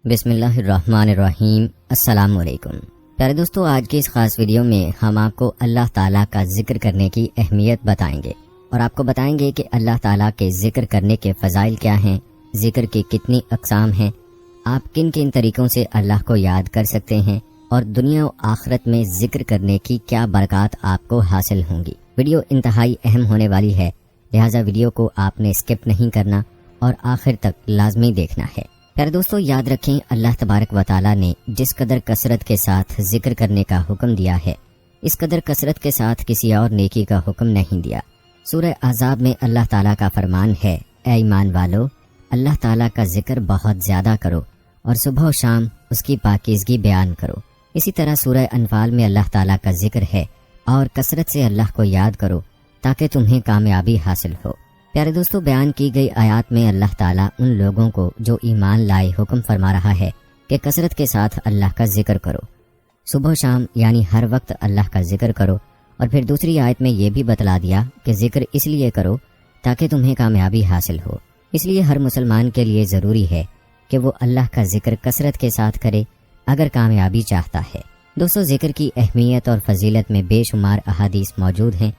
بسم اللہ الرحمن الرحیم۔ السلام علیکم پیارے دوستو، آج کی اس خاص ویڈیو میں ہم آپ کو اللہ تعالیٰ کا ذکر کرنے کی اہمیت بتائیں گے اور آپ کو بتائیں گے کہ اللہ تعالیٰ کے ذکر کرنے کے فضائل کیا ہیں، ذکر کی کتنی اقسام ہیں، آپ کن کن طریقوں سے اللہ کو یاد کر سکتے ہیں اور دنیا و آخرت میں ذکر کرنے کی کیا برکات آپ کو حاصل ہوں گی۔ ویڈیو انتہائی اہم ہونے والی ہے، لہٰذا ویڈیو کو آپ نے اسکپ نہیں کرنا اور آخر تک لازمی دیکھنا ہے۔ پیارے دوستو، یاد رکھیں اللہ تبارک و تعالیٰ نے جس قدر کثرت کے ساتھ ذکر کرنے کا حکم دیا ہے، اس قدر کثرت کے ساتھ کسی اور نیکی کا حکم نہیں دیا۔ سورہ احزاب میں اللہ تعالیٰ کا فرمان ہے، اے ایمان والو، اللہ تعالیٰ کا ذکر بہت زیادہ کرو اور صبح و شام اس کی پاکیزگی بیان کرو۔ اسی طرح سورہ انفال میں اللہ تعالیٰ کا ذکر ہے، اور کثرت سے اللہ کو یاد کرو تاکہ تمہیں کامیابی حاصل ہو۔ پیارے دوستو، بیان کی گئی آیات میں اللہ تعالیٰ ان لوگوں کو جو ایمان لائے حکم فرما رہا ہے کہ کثرت کے ساتھ اللہ کا ذکر کرو، صبح و شام یعنی ہر وقت اللہ کا ذکر کرو، اور پھر دوسری آیت میں یہ بھی بتلا دیا کہ ذکر اس لیے کرو تاکہ تمہیں کامیابی حاصل ہو۔ اس لیے ہر مسلمان کے لیے ضروری ہے کہ وہ اللہ کا ذکر کثرت کے ساتھ کرے اگر کامیابی چاہتا ہے۔ دوستو، ذکر کی اہمیت اور فضیلت میں بے شمار احادیث موجود ہیں،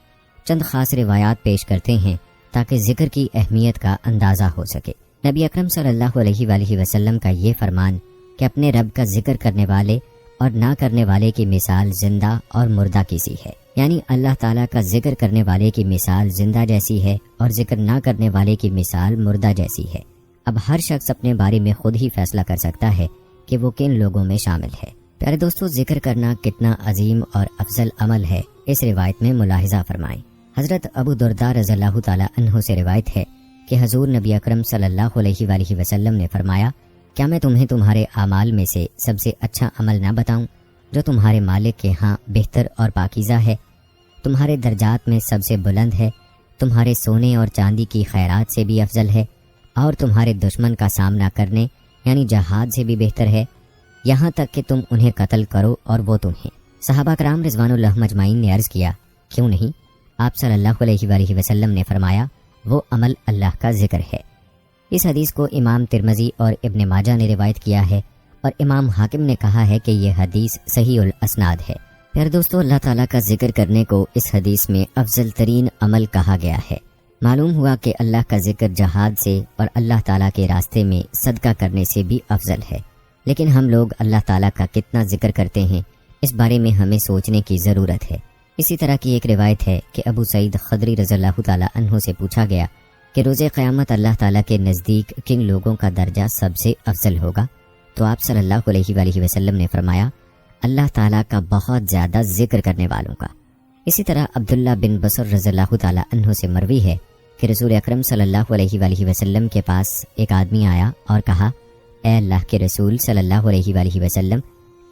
چند خاص روایات پیش کرتے ہیں تاکہ ذکر کی اہمیت کا اندازہ ہو سکے۔ نبی اکرم صلی اللہ علیہ وآلہ وسلم کا یہ فرمان کہ اپنے رب کا ذکر کرنے والے اور نہ کرنے والے کی مثال زندہ اور مردہ کی سی ہے، یعنی اللہ تعالیٰ کا ذکر کرنے والے کی مثال زندہ جیسی ہے اور ذکر نہ کرنے والے کی مثال مردہ جیسی ہے۔ اب ہر شخص اپنے بارے میں خود ہی فیصلہ کر سکتا ہے کہ وہ کن لوگوں میں شامل ہے۔ پیارے دوستو، ذکر کرنا کتنا عظیم اور افضل عمل ہے، اس روایت میں ملاحظہ فرمائیں۔ حضرت ابو درداء رضی اللہ تعالی عنہ سے روایت ہے کہ حضور نبی اکرم صلی اللہ علیہ وآلہ وسلم نے فرمایا، کیا میں تمہیں تمہارے اعمال میں سے سب سے اچھا عمل نہ بتاؤں جو تمہارے مالک کے ہاں بہتر اور پاکیزہ ہے، تمہارے درجات میں سب سے بلند ہے، تمہارے سونے اور چاندی کی خیرات سے بھی افضل ہے، اور تمہارے دشمن کا سامنا کرنے یعنی جہاد سے بھی بہتر ہے، یہاں تک کہ تم انہیں قتل کرو اور وہ تمہیں۔ صحابہ کرام رضوان اللہ مجمعین نے عرض کیا، کیوں نہیں؟ آپ صلی اللہ علیہ وآلہ وسلم نے فرمایا، وہ عمل اللہ کا ذکر ہے۔ اس حدیث کو امام ترمذی اور ابن ماجہ نے روایت کیا ہے، اور امام حاکم نے کہا ہے کہ یہ حدیث صحیح الاسناد ہے۔ پھر دوستو، اللہ تعالیٰ کا ذکر کرنے کو اس حدیث میں افضل ترین عمل کہا گیا ہے۔ معلوم ہوا کہ اللہ کا ذکر جہاد سے اور اللہ تعالیٰ کے راستے میں صدقہ کرنے سے بھی افضل ہے، لیکن ہم لوگ اللہ تعالیٰ کا کتنا ذکر کرتے ہیں، اس بارے میں ہمیں سوچنے کی ضرورت ہے۔ اسی طرح کی ایک روایت ہے کہ ابو سعید خدری رضی اللہ تعالی عنہ سے پوچھا گیا کہ روز قیامت اللہ تعالیٰ کے نزدیک کن لوگوں کا درجہ سب سے افضل ہوگا، تو آپ صلی اللہ علیہ وآلہ وسلم نے فرمایا، اللہ تعالیٰ کا بہت زیادہ ذکر کرنے والوں کا۔ اسی طرح عبداللہ بن بصر رضی اللہ تعالی عنہ سے مروی ہے کہ رسول اکرم صلی اللہ علیہ وآلہ وسلم کے پاس ایک آدمی آیا اور کہا، اے اللہ کے رسول صلی اللہ علیہ وآلہ وسلم،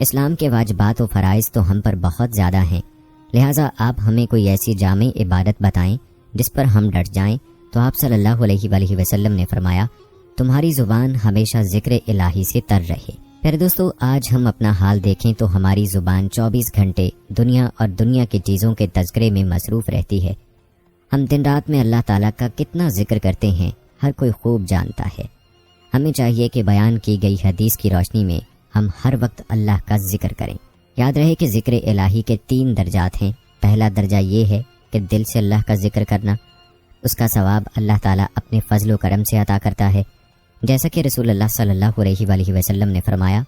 اسلام کے واجبات و فرائض تو ہم پر بہت زیادہ ہیں، لہٰذا آپ ہمیں کوئی ایسی جامع عبادت بتائیں جس پر ہم ڈٹ جائیں۔ تو آپ صلی اللہ علیہ وآلہ وسلم نے فرمایا، تمہاری زبان ہمیشہ ذکر الہی سے تر رہے۔ پھر دوستو، آج ہم اپنا حال دیکھیں تو ہماری زبان 24 گھنٹے دنیا اور دنیا کی چیزوں کے تذکرے میں مصروف رہتی ہے۔ ہم دن رات میں اللہ تعالیٰ کا کتنا ذکر کرتے ہیں، ہر کوئی خوب جانتا ہے۔ ہمیں چاہیے کہ بیان کی گئی حدیث کی روشنی میں ہم ہر وقت اللہ کا ذکر کریں۔ یاد رہے کہ ذکر الہی کے 3 درجات ہیں۔ پہلا درجہ یہ ہے کہ دل سے اللہ کا ذکر کرنا، اس کا ثواب اللہ تعالیٰ اپنے فضل و کرم سے عطا کرتا ہے، جیسا کہ رسول اللہ صلی اللہ علیہ وآلہ وسلم نے فرمایا،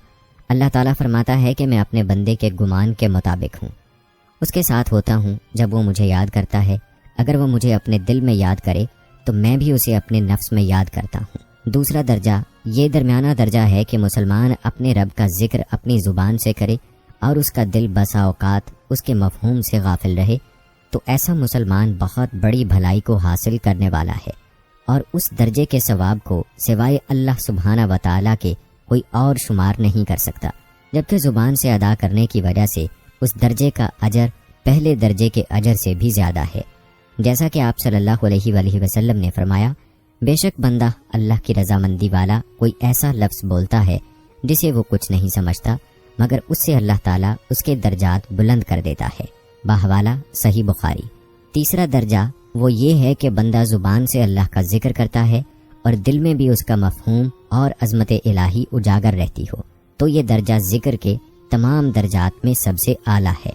اللہ تعالیٰ فرماتا ہے کہ میں اپنے بندے کے گمان کے مطابق ہوں، اس کے ساتھ ہوتا ہوں جب وہ مجھے یاد کرتا ہے، اگر وہ مجھے اپنے دل میں یاد کرے تو میں بھی اسے اپنے نفس میں یاد کرتا ہوں۔ دوسرا درجہ یہ درمیانہ درجہ ہے کہ مسلمان اپنے رب کا ذکر اپنی زبان سے کرے اور اس کا دل بسا اوقات اس کے مفہوم سے غافل رہے، تو ایسا مسلمان بہت بڑی بھلائی کو حاصل کرنے والا ہے، اور اس درجے کے ثواب کو سوائے اللہ سبحانہ و تعالیٰ کے کوئی اور شمار نہیں کر سکتا، جبکہ زبان سے ادا کرنے کی وجہ سے اس درجے کا اجر پہلے درجے کے اجر سے بھی زیادہ ہے۔ جیسا کہ آپ صلی اللہ علیہ وآلہ وسلم نے فرمایا، بے شک بندہ اللہ کی رضامندی والا کوئی ایسا لفظ بولتا ہے جسے وہ کچھ نہیں سمجھتا، مگر اس سے اللہ تعالیٰ اس کے درجات بلند کر دیتا ہے۔ باحوالہ صحیح بخاری۔ تیسرا درجہ وہ یہ ہے کہ بندہ زبان سے اللہ کا ذکر کرتا ہے اور دل میں بھی اس کا مفہوم اور عظمت الہی اجاگر رہتی ہو تو یہ درجہ ذکر کے تمام درجات میں سب سے اعلیٰ ہے،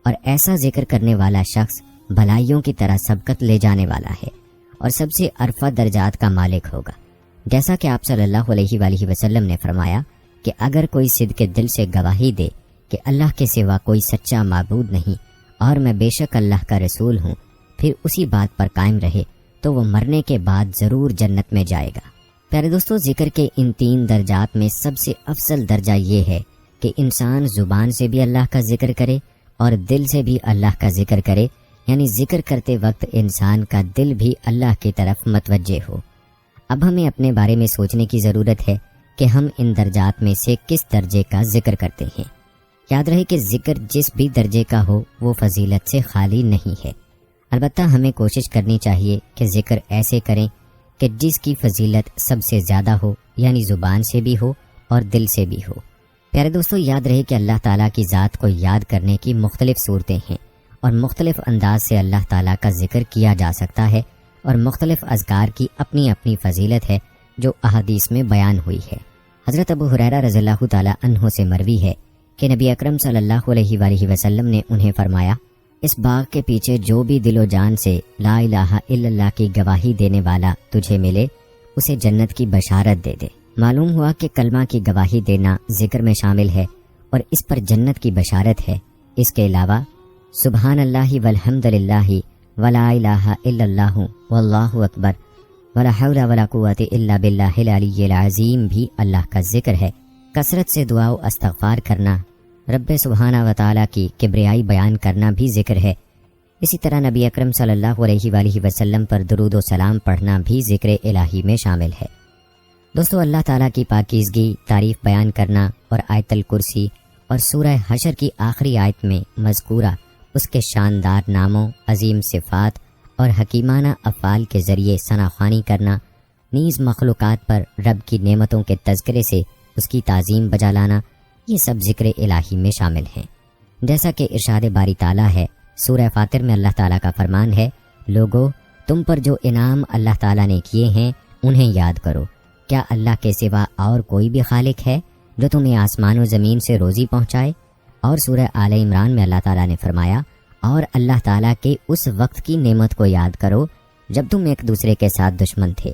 اور ایسا ذکر کرنے والا شخص بھلائیوں کی طرح سبقت لے جانے والا ہے اور سب سے عرفہ درجات کا مالک ہوگا۔ جیسا کہ آپ صلی اللہ علیہ وآلہ وسلم نے فرمایا کہ اگر کوئی صدق دل سے گواہی دے کہ اللہ کے سوا کوئی سچا معبود نہیں اور میں بے شک اللہ کا رسول ہوں، پھر اسی بات پر قائم رہے تو وہ مرنے کے بعد ضرور جنت میں جائے گا۔ پیارے دوستو، ذکر کے ان 3 درجات میں سب سے افضل درجہ یہ ہے کہ انسان زبان سے بھی اللہ کا ذکر کرے اور دل سے بھی اللہ کا ذکر کرے، یعنی ذکر کرتے وقت انسان کا دل بھی اللہ کی طرف متوجہ ہو۔ اب ہمیں اپنے بارے میں سوچنے کی ضرورت ہے کہ ہم ان درجات میں سے کس درجے کا ذکر کرتے ہیں۔ یاد رہے کہ ذکر جس بھی درجے کا ہو وہ فضیلت سے خالی نہیں ہے، البتہ ہمیں کوشش کرنی چاہیے کہ ذکر ایسے کریں کہ جس کی فضیلت سب سے زیادہ ہو، یعنی زبان سے بھی ہو اور دل سے بھی ہو۔ پیارے دوستو، یاد رہے کہ اللہ تعالیٰ کی ذات کو یاد کرنے کی مختلف صورتیں ہیں اور مختلف انداز سے اللہ تعالیٰ کا ذکر کیا جا سکتا ہے، اور مختلف اذکار کی اپنی اپنی فضیلت ہے جو احادیث میں بیان ہوئی ہے۔ حضرت ابو ہریرہ رضی اللہ تعالیٰ عنہ سے مروی ہے کہ نبی اکرم صلی اللہ علیہ وآلہ وسلم نے انہیں فرمایا، اس باغ کے پیچھے جو بھی دل و جان سے لا الہ الا اللہ کی گواہی دینے والا تجھے ملے، اسے جنت کی بشارت دے دے۔ معلوم ہوا کہ کلمہ کی گواہی دینا ذکر میں شامل ہے اور اس پر جنت کی بشارت ہے۔ اس کے علاوہ سبحان اللہ والحمد للہ ولا الہ الا اللہ واللہ اکبر ولا حول ولا قوت الا باللہ العلی العظیم بھی اللہ کا ذکر ہے۔ کثرت سے دعا و استغفار کرنا، رب سبحانہ و تعالیٰ کی کبریائی بیان کرنا بھی ذکر ہے۔ اسی طرح نبی اکرم صلی اللہ علیہ وآلہ وسلم پر درود و سلام پڑھنا بھی ذکر الہی میں شامل ہے۔ دوستو، اللہ تعالیٰ کی پاکیزگی، تعریف بیان کرنا اور آیت الکرسی اور سورہ حشر کی آخری آیت میں مذکورہ اس کے شاندار ناموں، عظیم صفات اور حکیمانہ افعال کے ذریعے ثناخوانی کرنا، نیز مخلوقات پر رب کی نعمتوں کے تذکرے سے اس کی تعظیم بجا لانا، یہ سب ذکر الہی میں شامل ہیں۔ جیسا کہ ارشاد باری تعالیٰ ہے، سورہ فاطر میں اللہ تعالیٰ کا فرمان ہے، لوگو تم پر جو انعام اللہ تعالیٰ نے کیے ہیں انہیں یاد کرو۔ کیا اللہ کے سوا اور کوئی بھی خالق ہے جو تمہیں آسمان و زمین سے روزی پہنچائے؟ اور سورہ آل عمران میں اللہ تعالیٰ نے فرمایا، اور اللہ تعالیٰ کے اس وقت کی نعمت کو یاد کرو جب تم ایک دوسرے کے ساتھ دشمن تھے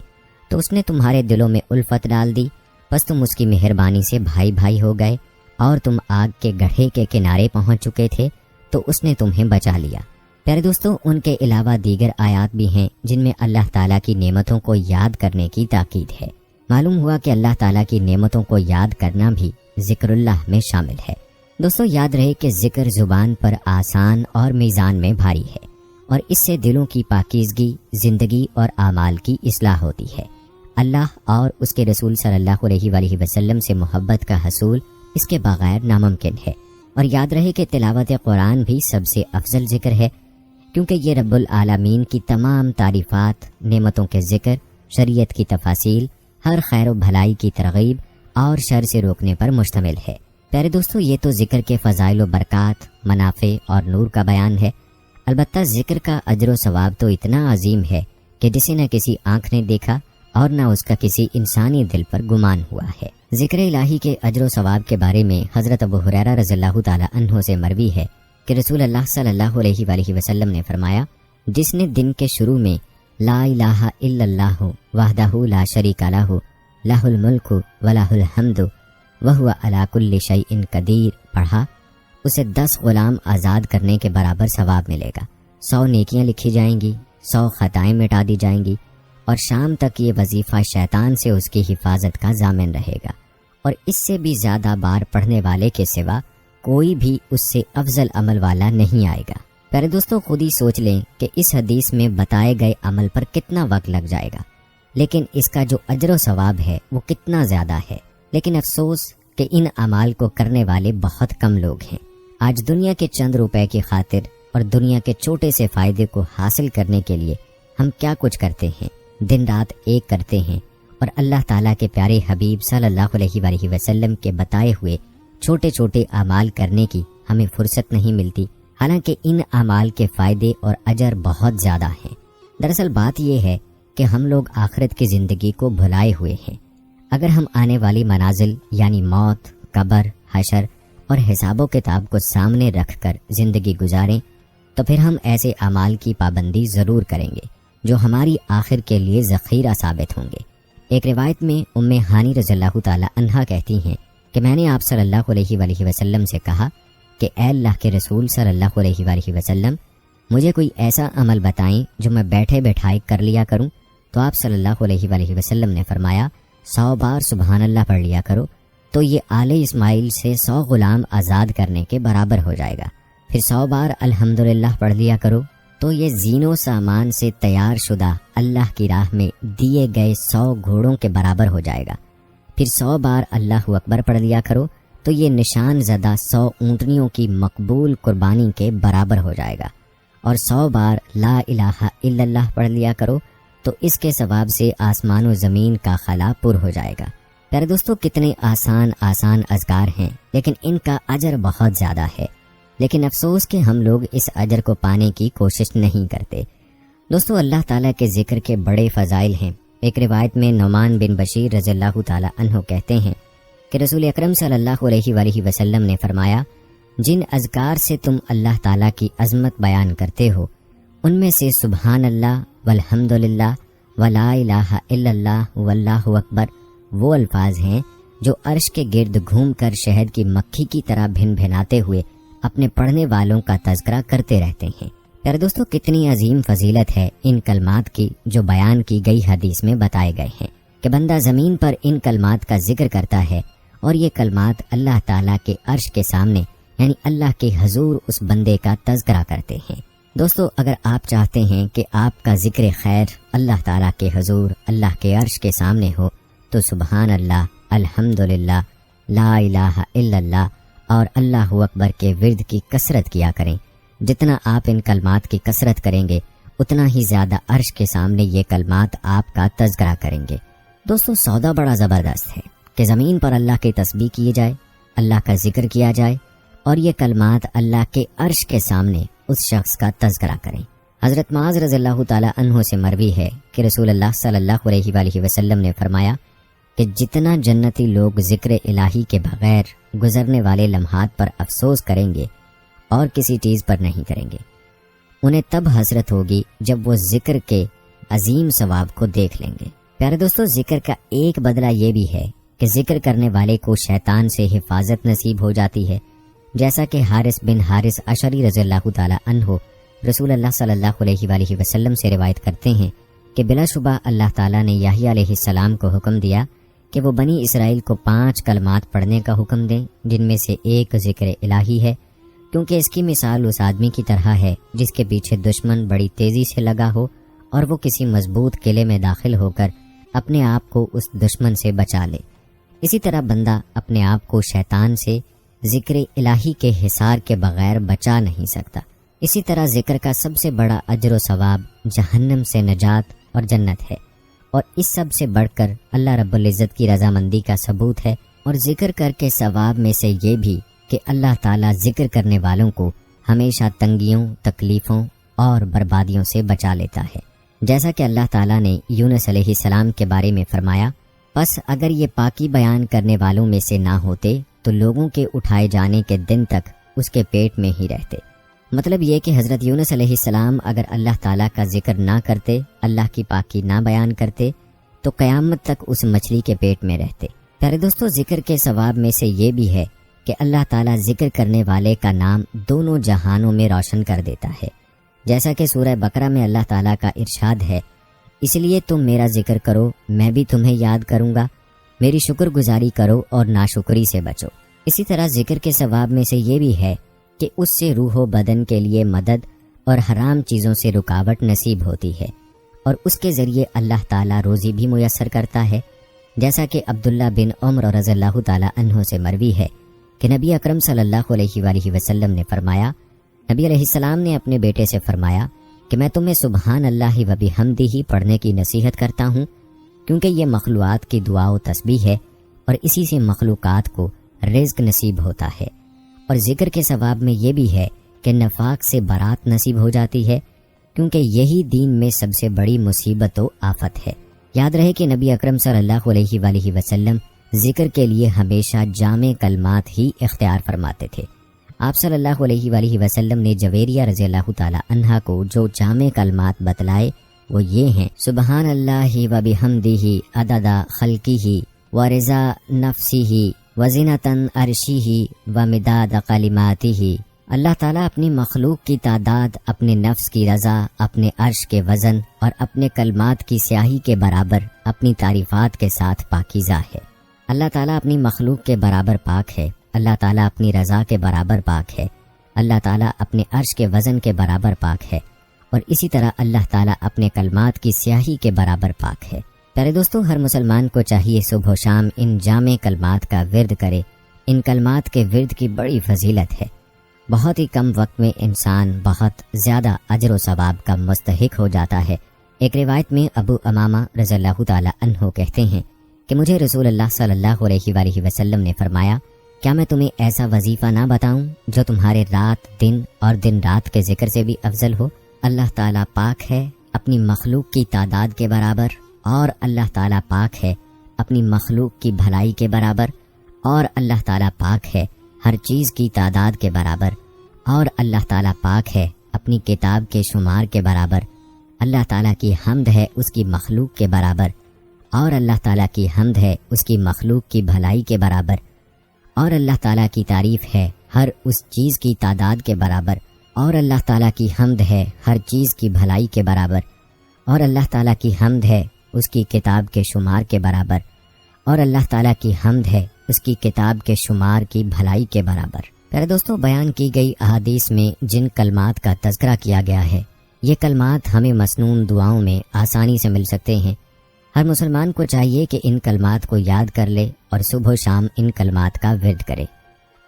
تو اس نے تمہارے دلوں میں الفت ڈال دی، پس تم اس کی مہربانی سے بھائی بھائی ہو گئے، اور تم آگ کے گڑھے کے کنارے پہنچ چکے تھے تو اس نے تمہیں بچا لیا۔ پیارے دوستو، ان کے علاوہ دیگر آیات بھی ہیں جن میں اللہ تعالیٰ کی نعمتوں کو یاد کرنے کی تاکید ہے۔ معلوم ہوا کہ اللہ تعالیٰ کی نعمتوں کو یاد کرنا بھی ذکر اللہ میں شامل ہے۔ دوستو، یاد رہے کہ ذکر زبان پر آسان اور میزان میں بھاری ہے، اور اس سے دلوں کی پاکیزگی، زندگی اور اعمال کی اصلاح ہوتی ہے۔ اللہ اور اس کے رسول صلی اللہ علیہ وآلہ وسلم سے محبت کا حصول اس کے بغیر ناممکن ہے۔ اور یاد رہے کہ تلاوت قرآن بھی سب سے افضل ذکر ہے، کیونکہ یہ رب العالمین کی تمام تعریفات، نعمتوں کے ذکر، شریعت کی تفاصیل، ہر خیر و بھلائی کی ترغیب اور شر سے روکنے پر مشتمل ہے۔ پیارے دوستو، یہ تو ذکر کے فضائل و برکات، منافع اور نور کا بیان ہے، البتہ ذکر کا اجر و ثواب تو اتنا عظیم ہے کہ جسے نہ کسی آنکھ نے دیکھا اور نہ اس کا کسی انسانی دل پر گمان ہوا ہے۔ ذکر الہی کے اجر و ثواب کے بارے میں حضرت ابو ہریرہ رضی اللہ تعالیٰ عنہ سے مروی ہے کہ رسول اللہ صلی اللہ علیہ وآلہ وسلم نے فرمایا، جس نے دن کے شروع میں لا الہ الا اللہ وحدہ لا شریک لہ لہ الملک ولہ الحمد وہو علی کل شیء قدیر پڑھا، اسے 10 غلام آزاد کرنے کے برابر ثواب ملے گا، 100 نیکیاں لکھی جائیں گی، 100 خطائیں مٹا دی جائیں گی، اور شام تک یہ وظیفہ شیطان سے اس کی حفاظت کا ضامن رہے گا، اور اس سے بھی زیادہ بار پڑھنے والے کے سوا کوئی بھی اس سے افضل عمل والا نہیں آئے گا۔ پیارے دوستو، خود ہی سوچ لیں کہ اس حدیث میں بتائے گئے عمل پر کتنا وقت لگ جائے گا، لیکن اس کا جو اجر و ثواب ہے وہ کتنا زیادہ ہے۔ لیکن افسوس کہ ان اعمال کو کرنے والے بہت کم لوگ ہیں۔ آج دنیا کے چند روپے کی خاطر اور دنیا کے چھوٹے سے فائدے کو حاصل کرنے کے لیے ہم کیا کچھ کرتے ہیں، دن رات ایک کرتے ہیں، اور اللہ تعالیٰ کے پیارے حبیب صلی اللہ علیہ وآلہ وسلم کے بتائے ہوئے چھوٹے چھوٹے اعمال کرنے کی ہمیں فرصت نہیں ملتی، حالانکہ ان اعمال کے فائدے اور اجر بہت زیادہ ہیں۔ دراصل بات یہ ہے کہ ہم لوگ آخرت کی زندگی کو بھلائے ہوئے ہیں۔ اگر ہم آنے والی منازل یعنی موت، قبر، حشر اور حساب و کتاب کو سامنے رکھ کر زندگی گزاریں تو پھر ہم ایسے اعمال کی پابندی ضرور کریں گے جو ہماری آخر کے لیے ذخیرہ ثابت ہوں گے۔ ایک روایت میں ام ہانی رضی اللہ تعالی عنہا کہتی ہیں کہ میں نے آپ صلی اللہ علیہ وآلہ وسلم سے کہا کہ اے اللہ کے رسول صلی اللہ علیہ وآلہ وسلم، مجھے کوئی ایسا عمل بتائیں جو میں بیٹھے بیٹھائے کر لیا کروں۔ تو آپ صلی اللہ علیہ وآلہ وسلم نے فرمایا 100 بار سبحان اللہ پڑھ لیا کرو تو یہ آل اسماعیل سے 100 غلام آزاد کرنے کے برابر ہو جائے گا۔ پھر 100 بار الحمدللہ پڑھ لیا کرو تو یہ زین و سامان سے تیار شدہ اللہ کی راہ میں دیے گئے 100 گھوڑوں کے برابر ہو جائے گا۔ پھر 100 بار اللہ اکبر پڑھ لیا کرو تو یہ نشان زدہ 100 اونٹنیوں کی مقبول قربانی کے برابر ہو جائے گا، اور 100 بار لا الہ الا اللہ پڑھ لیا کرو تو اس کے ثواب سے آسمان و زمین کا خلا پر ہو جائے گا۔ پیارے دوستو، کتنے آسان اذکار ہیں، لیکن ان کا اجر بہت زیادہ ہے، لیکن افسوس کہ ہم لوگ اس اجر کو پانے کی کوشش نہیں کرتے۔ دوستو، اللہ تعالیٰ کے ذکر کے بڑے فضائل ہیں۔ ایک روایت میں نعمان بن بشیر رضی اللہ تعالیٰ عنہ کہتے ہیں کہ رسول اکرم صلی اللہ علیہ وآلہ وسلم نے فرمایا، جن اذکار سے تم اللہ تعالیٰ کی عظمت بیان کرتے ہو ان میں سے سبحان اللہ والحمدللہ ولا الہ الا اللہ واللہ اکبر وہ الفاظ ہیں جو عرش کے گرد گھوم کر شہد کی مکھی کی طرح بھن بھناتے ہوئے اپنے پڑھنے والوں کا تذکرہ کرتے رہتے ہیں۔ پیارے دوستو، کتنی عظیم فضیلت ہے ان کلمات کی جو بیان کی گئی حدیث میں بتائے گئے ہیں کہ بندہ زمین پر ان کلمات کا ذکر کرتا ہے اور یہ کلمات اللہ تعالیٰ کے عرش کے سامنے یعنی اللہ کے حضور اس بندے کا تذکرہ کرتے ہیں۔ دوستو، اگر آپ چاہتے ہیں کہ آپ کا ذکر خیر اللہ تعالیٰ کے حضور اللہ کے عرش کے سامنے ہو تو سبحان اللہ، الحمدللہ، لا الہ الا اللہ اور اللہ اکبر کے ورد کی کثرت کیا کریں۔ جتنا آپ ان کلمات کی کثرت کریں گے اتنا ہی زیادہ عرش کے سامنے یہ کلمات آپ کا تذکرہ کریں گے۔ دوستو، سودا بڑا زبردست ہے کہ زمین پر اللہ کی تسبیح کی جائے، اللہ کا ذکر کیا جائے اور یہ کلمات اللہ کے عرش کے سامنے اس شخص کا تذکرہ کریں۔ حضرت معاذ رضی اللہ تعالی عنہ سے مروی ہے کہ رسول اللہ صلی اللہ علیہ وآلہ وسلم نے فرمایا کہ جتنا جنتی لوگ ذکر الہی کے بغیر گزرنے والے لمحات پر افسوس کریں گے اور کسی چیز پر نہیں کریں گے، انہیں تب حسرت ہوگی جب وہ ذکر کے عظیم ثواب کو دیکھ لیں گے۔ پیارے دوستو، ذکر کا ایک بدلہ یہ بھی ہے کہ ذکر کرنے والے کو شیطان سے حفاظت نصیب ہو جاتی ہے، جیسا کہ حارث بن حارث اشعری رضی اللہ تعالی عنہ رسول اللہ صلی اللہ علیہ وآلہ وسلم سے روایت کرتے ہیں کہ بلا شبہ اللہ تعالیٰ نے یحییٰ علیہ السلام کو حکم دیا کہ وہ بنی اسرائیل کو 5 کلمات پڑھنے کا حکم دیں، جن میں سے ایک ذکر الہی ہے، کیونکہ اس کی مثال اس آدمی کی طرح ہے جس کے پیچھے دشمن بڑی تیزی سے لگا ہو اور وہ کسی مضبوط قلعے میں داخل ہو کر اپنے آپ کو اس دشمن سے بچا لے۔ اسی طرح بندہ اپنے آپ کو شیطان سے ذکر الہی کے حصار کے بغیر بچا نہیں سکتا۔ اسی طرح ذکر کا سب سے بڑا اجر و ثواب جہنم سے نجات اور جنت ہے، اور اس سب سے بڑھ کر اللہ رب العزت کی رضامندی کا ثبوت ہے۔ اور ذکر کر کے ثواب میں سے یہ بھی کہ اللہ تعالیٰ ذکر کرنے والوں کو ہمیشہ تنگیوں، تکلیفوں اور بربادیوں سے بچا لیتا ہے، جیسا کہ اللہ تعالیٰ نے یونس علیہ السلام کے بارے میں فرمایا، پس اگر یہ پاکی بیان کرنے والوں میں سے نہ ہوتے تو لوگوں کے اٹھائے جانے کے دن تک اس کے پیٹ میں ہی رہتے۔ مطلب یہ کہ حضرت یونس علیہ السلام اگر اللہ تعالیٰ کا ذکر نہ کرتے، اللہ کی پاکی نہ بیان کرتے تو قیامت تک اس مچھلی کے پیٹ میں رہتے۔ پیارے دوستو، ذکر کے ثواب میں سے یہ بھی ہے کہ اللہ تعالیٰ ذکر کرنے والے کا نام دونوں جہانوں میں روشن کر دیتا ہے، جیسا کہ سورہ بقرہ میں اللہ تعالیٰ کا ارشاد ہے، اس لیے تم میرا ذکر کرو، میں بھی تمہیں یاد کروں گا، میری شکر گزاری کرو اور ناشکری سے بچو۔ اسی طرح ذکر کے ثواب میں سے یہ بھی ہے کہ اس سے روح و بدن کے لیے مدد اور حرام چیزوں سے رکاوٹ نصیب ہوتی ہے، اور اس کے ذریعے اللہ تعالیٰ روزی بھی میسر کرتا ہے، جیسا کہ عبداللہ بن عمر رضی اللہ تعالیٰ عنہ سے مروی ہے کہ نبی اکرم صلی اللہ علیہ وآلہ وسلم نے فرمایا، نبی علیہ السلام نے اپنے بیٹے سے فرمایا کہ میں تمہیں سبحان اللہ و بحمدہ پڑھنے کی نصیحت کرتا ہوں، کیونکہ یہ مخلوقات کی دعا و تسبیح ہے اور اسی سے مخلوقات کو رزق نصیب ہوتا ہے۔ اور ذکر کے ثواب میں یہ بھی ہے کہ نفاق سے برات نصیب ہو جاتی ہے، کیونکہ یہی دین میں سب سے بڑی مصیبت و آفت ہے۔ یاد رہے کہ نبی اکرم صلی اللہ علیہ وآلہ وسلم ذکر کے لیے ہمیشہ جامع کلمات ہی اختیار فرماتے تھے۔ آپ صلی اللہ علیہ وآلہ وسلم نے جویریہ رضی اللہ تعالی عنہا کو جو جامع کلمات بتلائے وہ یہ ہیں: سبحان اللہ و بحمدہ عدد خلقہ و رضا نفسہ و زینۃ عرشہ و مداد کلماتہ۔ اللہ تعالیٰ اپنی مخلوق کی تعداد، اپنے نفس کی رضا، اپنے عرش کے وزن اور اپنے کلمات کی سیاہی کے برابر اپنی تعریفات کے ساتھ پاکیزہ ہے۔ اللہ تعالیٰ اپنی مخلوق کے برابر پاک ہے، اللہ تعالیٰ اپنی رضا کے برابر پاک ہے، اللہ تعالیٰ اپنے عرش کے وزن کے برابر پاک ہے، اور اسی طرح اللہ تعالیٰ اپنے کلمات کی سیاہی کے برابر پاک ہے۔ پیارے دوستو، ہر مسلمان کو چاہیے صبح و شام ان جامع کلمات کا ورد کرے۔ ان کلمات کے ورد کی بڑی فضیلت ہے۔ بہت ہی کم وقت میں انسان بہت زیادہ اجر و ثواب کا مستحق ہو جاتا ہے۔ ایک روایت میں ابو امامہ رضی اللہ تعالی عنہ کہتے ہیں کہ مجھے رسول اللہ صلی اللہ علیہ وآلہ وسلم نے فرمایا، کیا میں تمہیں ایسا وظیفہ نہ بتاؤں جو تمہارے رات دن اور دن رات کے ذکر سے بھی افضل ہو؟ اللہ تعالیٰ پاک ہے اپنی مخلوق کی تعداد کے برابر، اور اللہ تعالیٰ پاک ہے اپنی مخلوق کی بھلائی کے برابر، اور اللہ تعالیٰ پاک ہے ہر چیز کی تعداد کے برابر، اور اللہ تعالیٰ پاک ہے اپنی کتاب کے شمار کے برابر۔ اللہ تعالیٰ کی حمد ہے اس کی مخلوق کے برابر، اور اللہ تعالیٰ کی حمد ہے اس کی مخلوق کی بھلائی کے برابر، اور اللہ تعالیٰ کی تعریف ہے ہر اس چیز کی تعداد کے برابر، اور اللہ تعالیٰ کی حمد ہے ہر چیز کی بھلائی کے برابر، اور اللہ تعالیٰ کی حمد ہے اس کی کتاب کے شمار کے برابر، اور اللہ تعالیٰ کی حمد ہے اس کی کتاب کے شمار کی بھلائی کے برابر۔ پیارے دوستو، بیان کی گئی احادیث میں جن کلمات کا تذکرہ کیا گیا ہے، یہ کلمات ہمیں مسنون دعاؤں میں آسانی سے مل سکتے ہیں۔ ہر مسلمان کو چاہیے کہ ان کلمات کو یاد کر لے اور صبح و شام ان کلمات کا ورد کرے۔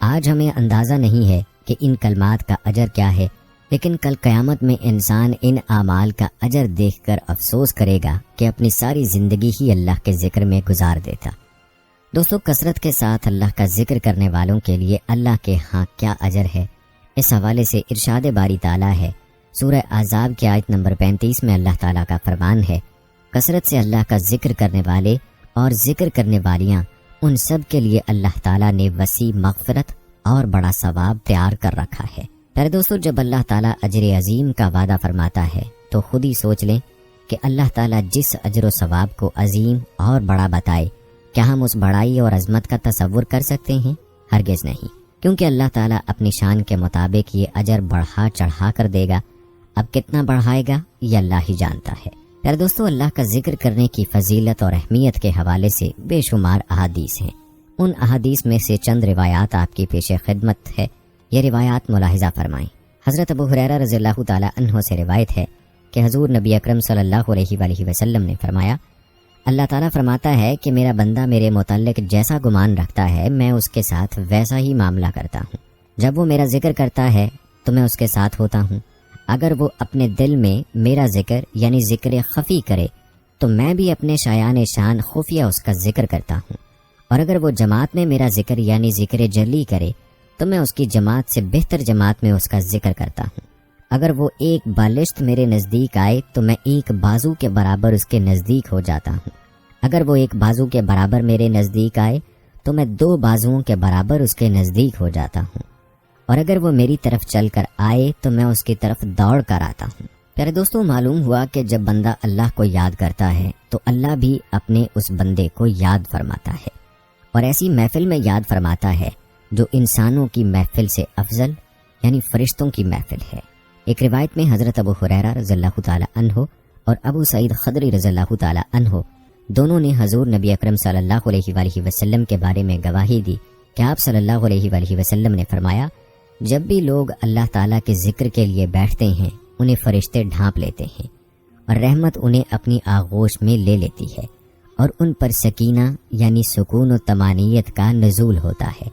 آج ہمیں اندازہ نہیں ہے کہ ان کلمات کا اجر کیا ہے، لیکن کل قیامت میں انسان ان اعمال کا اجر دیکھ کر افسوس کرے گا کہ اپنی ساری زندگی ہی اللہ کے ذکر میں گزار دیتا۔ دوستو، کثرت کے ساتھ اللہ کا ذکر کرنے والوں کے لیے اللہ کے ہاں کیا اجر ہے، اس حوالے سے ارشاد باری تعالیٰ ہے۔ سورہ احزاب کی آیت نمبر 35 میں اللہ تعالیٰ کا فرمان ہے، کثرت سے اللہ کا ذکر کرنے والے اور ذکر کرنے والیاں، ان سب کے لیے اللہ تعالیٰ نے وسیع مغفرت اور بڑا ثواب تیار کر رکھا ہے۔ پیارے دوستو، جب اللہ تعالیٰ اجر عظیم کا وعدہ فرماتا ہے تو خود ہی سوچ لیں کہ اللہ تعالیٰ جس اجر و ثواب کو عظیم اور بڑا بتائے، کیا ہم اس بڑائی اور عظمت کا تصور کر سکتے ہیں؟ ہرگز نہیں، کیونکہ اللہ تعالیٰ اپنی شان کے مطابق یہ اجر بڑھا چڑھا کر دے گا۔ اب کتنا بڑھائے گا یہ اللہ ہی جانتا ہے۔ پیارے دوستو، اللہ کا ذکر کرنے کی فضیلت اور اہمیت کے حوالے سے بے شمار احادیث ہیں۔ ان احادیث میں سے چند روایات آپ کی پیش خدمت ہے۔ یہ روایات ملاحظہ فرمائیں۔ حضرت ابو ہریرہ رضی اللہ تعالی عنہ سے روایت ہے کہ حضور نبی اکرم صلی اللہ علیہ وآلہ وسلم نے فرمایا، اللہ تعالیٰ فرماتا ہے کہ میرا بندہ میرے متعلق جیسا گمان رکھتا ہے میں اس کے ساتھ ویسا ہی معاملہ کرتا ہوں۔ جب وہ میرا ذکر کرتا ہے تو میں اس کے ساتھ ہوتا ہوں۔ اگر وہ اپنے دل میں میرا ذکر یعنی ذکر خفی کرے تو میں بھی اپنے شایان شان خفیہ اس کا ذکر کرتا ہوں، اور اگر وہ جماعت میں میرا ذکر یعنی ذکر جلی کرے تو میں اس کی جماعت سے بہتر جماعت میں اس کا ذکر کرتا ہوں۔ اگر وہ ایک بالشت میرے نزدیک آئے تو میں ایک بازو کے برابر اس کے نزدیک ہو جاتا ہوں۔ اگر وہ ایک بازو کے برابر میرے نزدیک آئے تو میں 2 بازوؤں کے برابر اس کے نزدیک ہو جاتا ہوں، اور اگر وہ میری طرف چل کر آئے تو میں اس کی طرف دوڑ کر آتا ہوں۔ پیارے دوستو، معلوم ہوا کہ جب بندہ اللہ کو یاد کرتا ہے تو اللہ بھی اپنے اس بندے کو یاد فرماتا ہے، اور ایسی محفل میں یاد فرماتا ہے جو انسانوں کی محفل سے افضل یعنی فرشتوں کی محفل ہے۔ ایک روایت میں حضرت ابو ہریرہ رضی اللہ تعالی عنہ اور ابو سعید خدری رضی اللہ تعالی عنہ دونوں نے حضور نبی اکرم صلی اللہ علیہ وآلہ وسلم کے بارے میں گواہی دی کہ آپ صلی اللہ علیہ وآلہ وسلم نے فرمایا، جب بھی لوگ اللہ تعالیٰ کے ذکر کے لیے بیٹھتے ہیں انہیں فرشتے ڈھانپ لیتے ہیں، اور رحمت انہیں اپنی آغوش میں لے لیتی ہے، اور ان پر سکینہ یعنی سکون و طمانینت کا نزول ہوتا ہے۔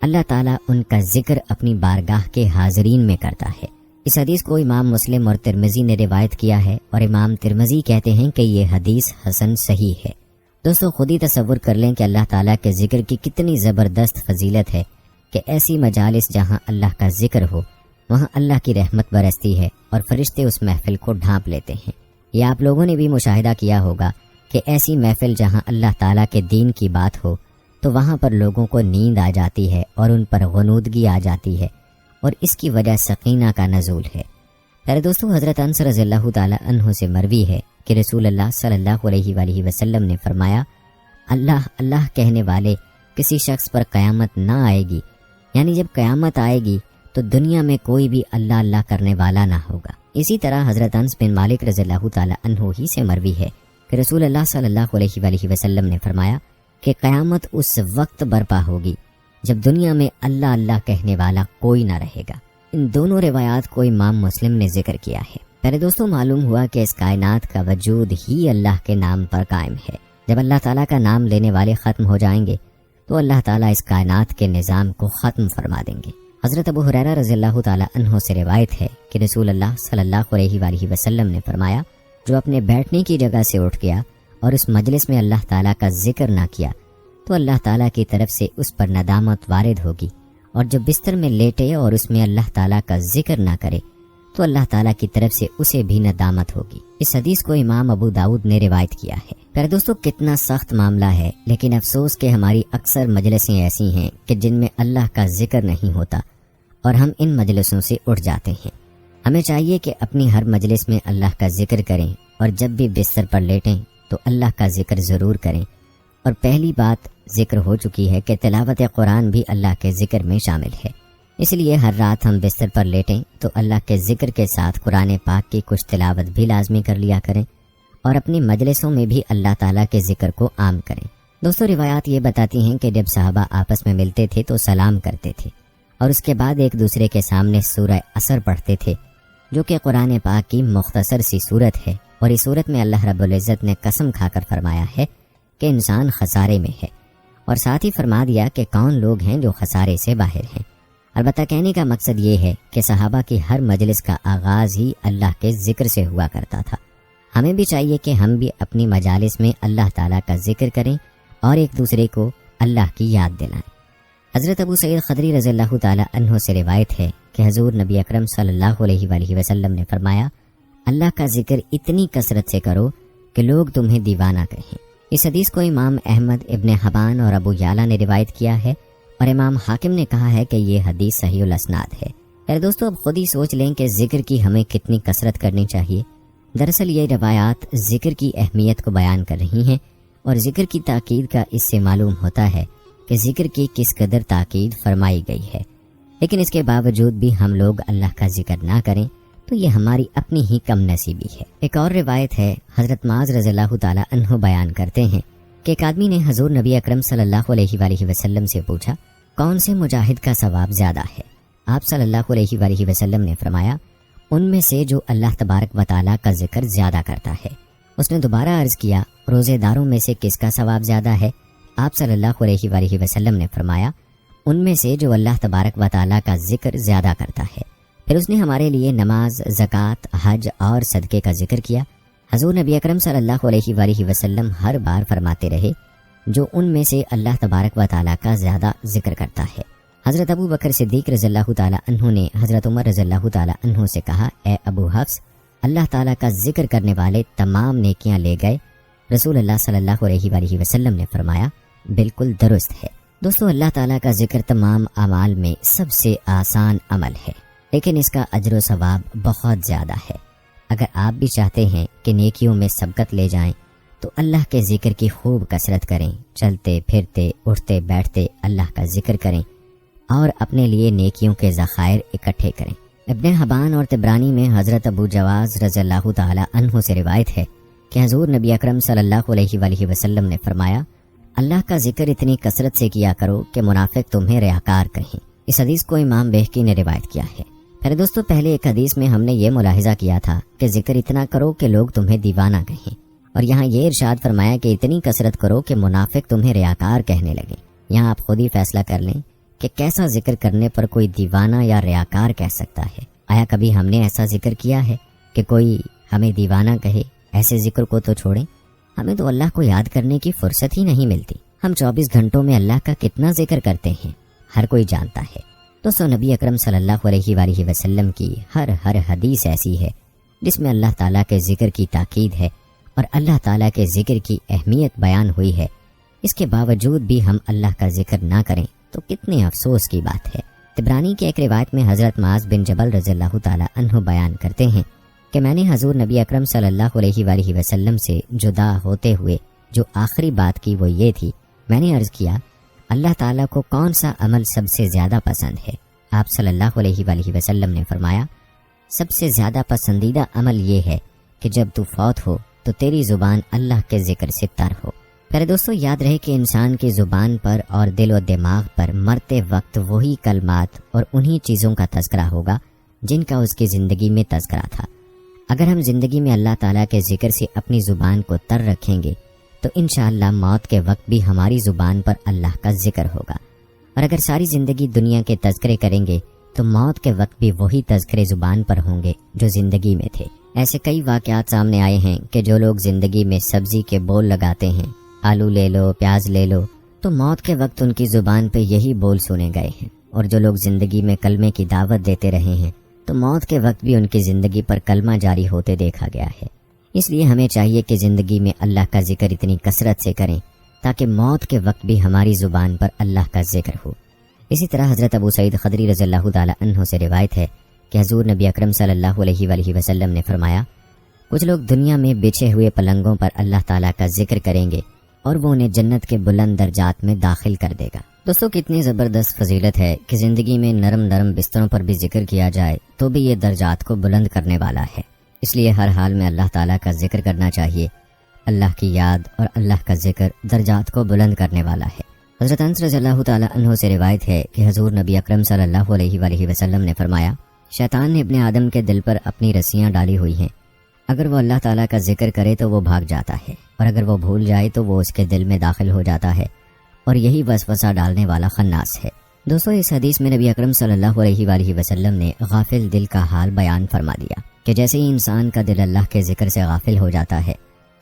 اللہ تعالیٰ ان کا ذکر اپنی بارگاہ کے حاضرین میں کرتا ہے۔ اس حدیث کو امام مسلم اور ترمذی نے روایت کیا ہے، اور امام ترمذی کہتے ہیں کہ یہ حدیث حسن صحیح ہے۔ دوستو، خود ہی تصور کر لیں کہ اللہ تعالیٰ کے ذکر کی کتنی زبردست فضیلت ہے کہ ایسی مجالس جہاں اللہ کا ذکر ہو وہاں اللہ کی رحمت برستی ہے اور فرشتے اس محفل کو ڈھانپ لیتے ہیں۔ یہ آپ لوگوں نے بھی مشاہدہ کیا ہوگا کہ ایسی محفل جہاں اللہ تعالیٰ کے دین کی بات ہو تو وہاں پر لوگوں کو نیند آ جاتی ہے اور ان پر غنودگی آ جاتی ہے، اور اس کی وجہ سکینہ کا نزول ہے۔ پیارے دوستو، حضرت انس رضی اللہ تعالیٰ عنہ سے مروی ہے کہ رسول اللہ صلی اللہ علیہ وآلہ وسلم نے فرمایا، اللہ اللہ کہنے والے کسی شخص پر قیامت نہ آئے گی، یعنی جب قیامت آئے گی تو دنیا میں کوئی بھی اللہ اللہ کرنے والا نہ ہوگا۔ اسی طرح حضرت انس بن مالک رضی اللہ تعالیٰ عنہ ہی سے مروی ہے کہ رسول اللہ صلی اللہ علیہ وآلہ وسلم نے فرمایا کہ قیامت اس وقت برپا ہوگی جب دنیا میں اللہ اللہ کہنے والا کوئی نہ رہے گا۔ ان دونوں روایات کو امام مسلم نے ذکر کیا ہے۔ پیارے دوستوں، معلوم ہوا کہ اس کائنات کا وجود ہی اللہ کے نام پر قائم ہے۔ جب اللہ تعالیٰ کا نام لینے والے ختم ہو جائیں گے تو اللہ تعالیٰ اس کائنات کے نظام کو ختم فرما دیں گے۔ حضرت ابو ہریرہ رضی اللہ تعالیٰ عنہ سے روایت ہے کہ رسول اللہ صلی اللہ علیہ وآلہ وسلم نے فرمایا، جو اپنے بیٹھنے کی جگہ سے اٹھ گیا اور اس مجلس میں اللہ تعالیٰ کا ذکر نہ کیا تو اللہ تعالیٰ کی طرف سے اس پر ندامت وارد ہوگی، اور جو بستر میں لیٹے اور اس میں اللہ تعالیٰ کا ذکر نہ کرے تو اللہ تعالیٰ کی طرف سے اسے بھی ندامت ہوگی۔ اس حدیث کو امام ابو داؤد نے روایت کیا ہے۔ پیارے دوستو، کتنا سخت معاملہ ہے، لیکن افسوس کہ ہماری اکثر مجلسیں ایسی ہیں کہ جن میں اللہ کا ذکر نہیں ہوتا اور ہم ان مجلسوں سے اٹھ جاتے ہیں۔ ہمیں چاہیے کہ اپنی ہر مجلس میں اللہ کا ذکر کریں، اور جب بھی بستر پر لیٹیں تو اللہ کا ذکر ضرور کریں۔ اور پہلی بات ذکر ہو چکی ہے کہ تلاوت قرآن بھی اللہ کے ذکر میں شامل ہے، اس لیے ہر رات ہم بستر پر لیٹیں تو اللہ کے ذکر کے ساتھ قرآن پاک کی کچھ تلاوت بھی لازمی کر لیا کریں، اور اپنی مجلسوں میں بھی اللہ تعالیٰ کے ذکر کو عام کریں۔ دوستو، روایات یہ بتاتی ہیں کہ جب صحابہ آپس میں ملتے تھے تو سلام کرتے تھے، اور اس کے بعد ایک دوسرے کے سامنے سورہ عصر پڑھتے تھے، جو کہ قرآن پاک کی مختصر سی صورت ہے، اور اس صورت میں اللہ رب العزت نے قسم کھا کر فرمایا ہے کہ انسان خسارے میں ہے، اور ساتھ ہی فرما دیا کہ کون لوگ ہیں جو خسارے سے باہر ہیں۔ البتہ کہنے کا مقصد یہ ہے کہ صحابہ کی ہر مجلس کا آغاز ہی اللہ کے ذکر سے ہوا کرتا تھا۔ ہمیں بھی چاہیے کہ ہم بھی اپنی مجالس میں اللہ تعالیٰ کا ذکر کریں اور ایک دوسرے کو اللہ کی یاد دلائیں۔ حضرت ابو سعید خدری رضی اللہ تعالیٰ عنہ سے روایت ہے کہ حضور نبی اکرم صلی اللہ علیہ وآلہ وسلم نے فرمایا، اللہ کا ذکر اتنی کثرت سے کرو کہ لوگ تمہیں دیوانہ کہیں۔ اس حدیث کو امام احمد، ابن حبان اور ابو یعلا نے روایت کیا ہے، اور امام حاکم نے کہا ہے کہ یہ حدیث صحیح الاسناد ہے۔ میرے دوستو، اب خود ہی سوچ لیں کہ ذکر کی ہمیں کتنی کثرت کرنی چاہیے۔ دراصل یہ روایات ذکر کی اہمیت کو بیان کر رہی ہیں، اور ذکر کی تاکید کا اس سے معلوم ہوتا ہے کہ ذکر کی کس قدر تاکید فرمائی گئی ہے۔ لیکن اس کے باوجود بھی ہم لوگ اللہ کا ذکر نہ کریں تو یہ ہماری اپنی ہی کم نصیبی ہے۔ ایک اور روایت ہے، حضرت معاذ رضی اللہ تعالیٰ عنہ بیان کرتے ہیں کہ ایک آدمی نے حضور نبی اکرم صلی اللہ علیہ وآلہ وسلم سے پوچھا، کون سے مجاہد کا ثواب زیادہ ہے؟ آپ صلی اللہ علیہ وآلہ وسلم نے فرمایا، ان میں سے جو اللہ تبارک و تعالیٰ کا ذکر زیادہ کرتا ہے۔ اس نے دوبارہ عرض کیا، روزے داروں میں سے کس کا ثواب زیادہ ہے؟ آپ صلی اللہ علیہ وآلہ وسلم نے فرمایا، ان میں سے جو اللہ تبارک و تعالیٰ کا ذکر زیادہ کرتا ہے۔ پھر اس نے ہمارے لیے نماز، زکوٰۃ، حج اور صدقے کا ذکر کیا۔ حضور نبی اکرم صلی اللہ علیہ وآلہ وسلم ہر بار فرماتے رہے، جو ان میں سے اللہ تبارک و تعالیٰ کا زیادہ ذکر کرتا ہے۔ حضرت ابو بکر صدیق رضی اللہ تعالیٰ عنہ نے حضرت عمر رضی اللہ تعالیٰ عنہ سے کہا، اے ابو حفص، اللہ تعالیٰ کا ذکر کرنے والے تمام نیکیاں لے گئے۔ رسول اللہ صلی اللہ علیہ وآلہ وسلم نے فرمایا، بالکل درست ہے۔ دوستو، اللہ تعالیٰ کا ذکر تمام اعمال میں سب سے آسان عمل ہے، لیکن اس کا اجر و ثواب بہت زیادہ ہے۔ اگر آپ بھی چاہتے ہیں کہ نیکیوں میں سبقت لے جائیں تو اللہ کے ذکر کی خوب کثرت کریں، چلتے پھرتے اٹھتے بیٹھتے اللہ کا ذکر کریں اور اپنے لیے نیکیوں کے ذخائر اکٹھے کریں۔ ابن حبان اور طبرانی میں حضرت ابو جواز رضی اللہ تعالی عنہ سے روایت ہے کہ حضور نبی اکرم صلی اللہ علیہ وآلہ وسلم نے فرمایا، اللہ کا ذکر اتنی کثرت سے کیا کرو کہ منافق تمہیں ریاکار کہیں۔ اس حدیث کو امام بہقی نے روایت کیا ہے۔ پھر دوستو، پہلے ایک حدیث میں ہم نے یہ ملاحظہ کیا تھا کہ ذکر اتنا کرو کہ لوگ تمہیں دیوانہ کہیں، اور یہاں یہ ارشاد فرمایا کہ اتنی کثرت کرو کہ منافق تمہیں ریاکار کہنے لگے۔ یہاں آپ خود ہی فیصلہ کر لیں کہ کیسا ذکر کرنے پر کوئی دیوانہ یا ریاکار کہہ سکتا ہے۔ آیا کبھی ہم نے ایسا ذکر کیا ہے کہ کوئی ہمیں دیوانہ کہے؟ ایسے ذکر کو تو چھوڑیں، ہمیں تو اللہ کو یاد کرنے کی فرصت ہی نہیں ملتی۔ ہم 24 گھنٹوں میں اللہ کا کتنا ذکر کرتے ہیں، ہر کوئی جانتا ہے۔ دوستو، نبی اکرم صلی اللہ علیہ وآلہ وسلم کی ہر حدیث ایسی ہے جس میں اللہ تعالیٰ کے ذکر کی تاکید ہے، اور اللہ تعالیٰ کے ذکر کی اہمیت بیان ہوئی ہے، اس کے باوجود بھی ہم اللہ کا ذکر نہ کریں تو کتنے افسوس کی بات ہے۔ طبرانی کی ایک روایت میں حضرت معاذ بن جبل رضی اللہ تعالیٰ عنہ بیان کرتے ہیں کہ میں نے حضور نبی اکرم صلی اللہ علیہ وآلہ وسلم سے جدا ہوتے ہوئے جو آخری بات کی وہ یہ تھی، میں نے عرض کیا اللہ تعالیٰ کو کون سا عمل سب سے زیادہ پسند ہے؟ آپ صلی اللہ علیہ وآلہ وسلم نے فرمایا سب سے زیادہ پسندیدہ عمل یہ ہے کہ جب تو فوت ہو تو تیری زبان اللہ کے ذکر سے تر ہو۔ پیارے دوستو، یاد رہے کہ انسان کی زبان پر اور دل و دماغ پر مرتے وقت وہی کلمات اور انہی چیزوں کا تذکرہ ہوگا جن کا اس کی زندگی میں تذکرہ تھا۔ اگر ہم زندگی میں اللہ تعالیٰ کے ذکر سے اپنی زبان کو تر رکھیں گے تو انشاءاللہ موت کے وقت بھی ہماری زبان پر اللہ کا ذکر ہوگا، اور اگر ساری زندگی دنیا کے تذکرے کریں گے تو موت کے وقت بھی وہی تذکرے زبان پر ہوں گے جو زندگی میں تھے۔ ایسے کئی واقعات سامنے آئے ہیں کہ جو لوگ زندگی میں سبزی کے بول لگاتے ہیں، آلو لے لو، پیاز لے لو، تو موت کے وقت ان کی زبان پہ یہی بول سنے گئے ہیں، اور جو لوگ زندگی میں کلمے کی دعوت دیتے رہے ہیں تو موت کے وقت بھی ان کی زندگی پر کلمہ جاری ہوتے دیکھا گیا ہے۔ اس لیے ہمیں چاہیے کہ زندگی میں اللہ کا ذکر اتنی کثرت سے کریں تاکہ موت کے وقت بھی ہماری زبان پر اللہ کا ذکر ہو۔ اسی طرح حضرت ابو سعید خدری رضی اللہ تعالی عنہ سے روایت ہے کہ حضور نبی اکرم صلی اللہ علیہ وآلہ وسلم نے فرمایا کچھ لوگ دنیا میں بچھے ہوئے پلنگوں پر اللہ تعالیٰ کا ذکر کریں گے اور وہ انہیں جنت کے بلند درجات میں داخل کر دے گا۔ دوستو، کتنی زبردست فضیلت ہے کہ زندگی میں نرم نرم بستروں پر بھی ذکر کیا جائے تو بھی یہ درجات کو بلند کرنے والا ہے۔ اس لیے ہر حال میں اللہ تعالیٰ کا ذکر کرنا چاہیے۔ اللہ کی یاد اور اللہ کا ذکر درجات کو بلند کرنے والا ہے۔ حضرت انس رضی اللہ تعالیٰ عنہ سے روایت ہے کہ حضور نبی اکرم صلی اللہ علیہ وآلہ وسلم نے فرمایا شیطان نے ابن آدم کے دل پر اپنی رسیاں ڈالی ہوئی ہیں، اگر وہ اللہ تعالیٰ کا ذکر کرے تو وہ بھاگ جاتا ہے، اور اگر وہ بھول جائے تو وہ اس کے دل میں داخل ہو جاتا ہے، اور یہی وسوسہ ڈالنے والا خناس ہے۔ دوستو، اس حدیث میں نبی اکرم صلی اللہ علیہ وآلہ وسلم نے غافل دل کا حال بیان فرما دیا کہ جیسے ہی انسان کا دل اللہ کے ذکر سے غافل ہو جاتا ہے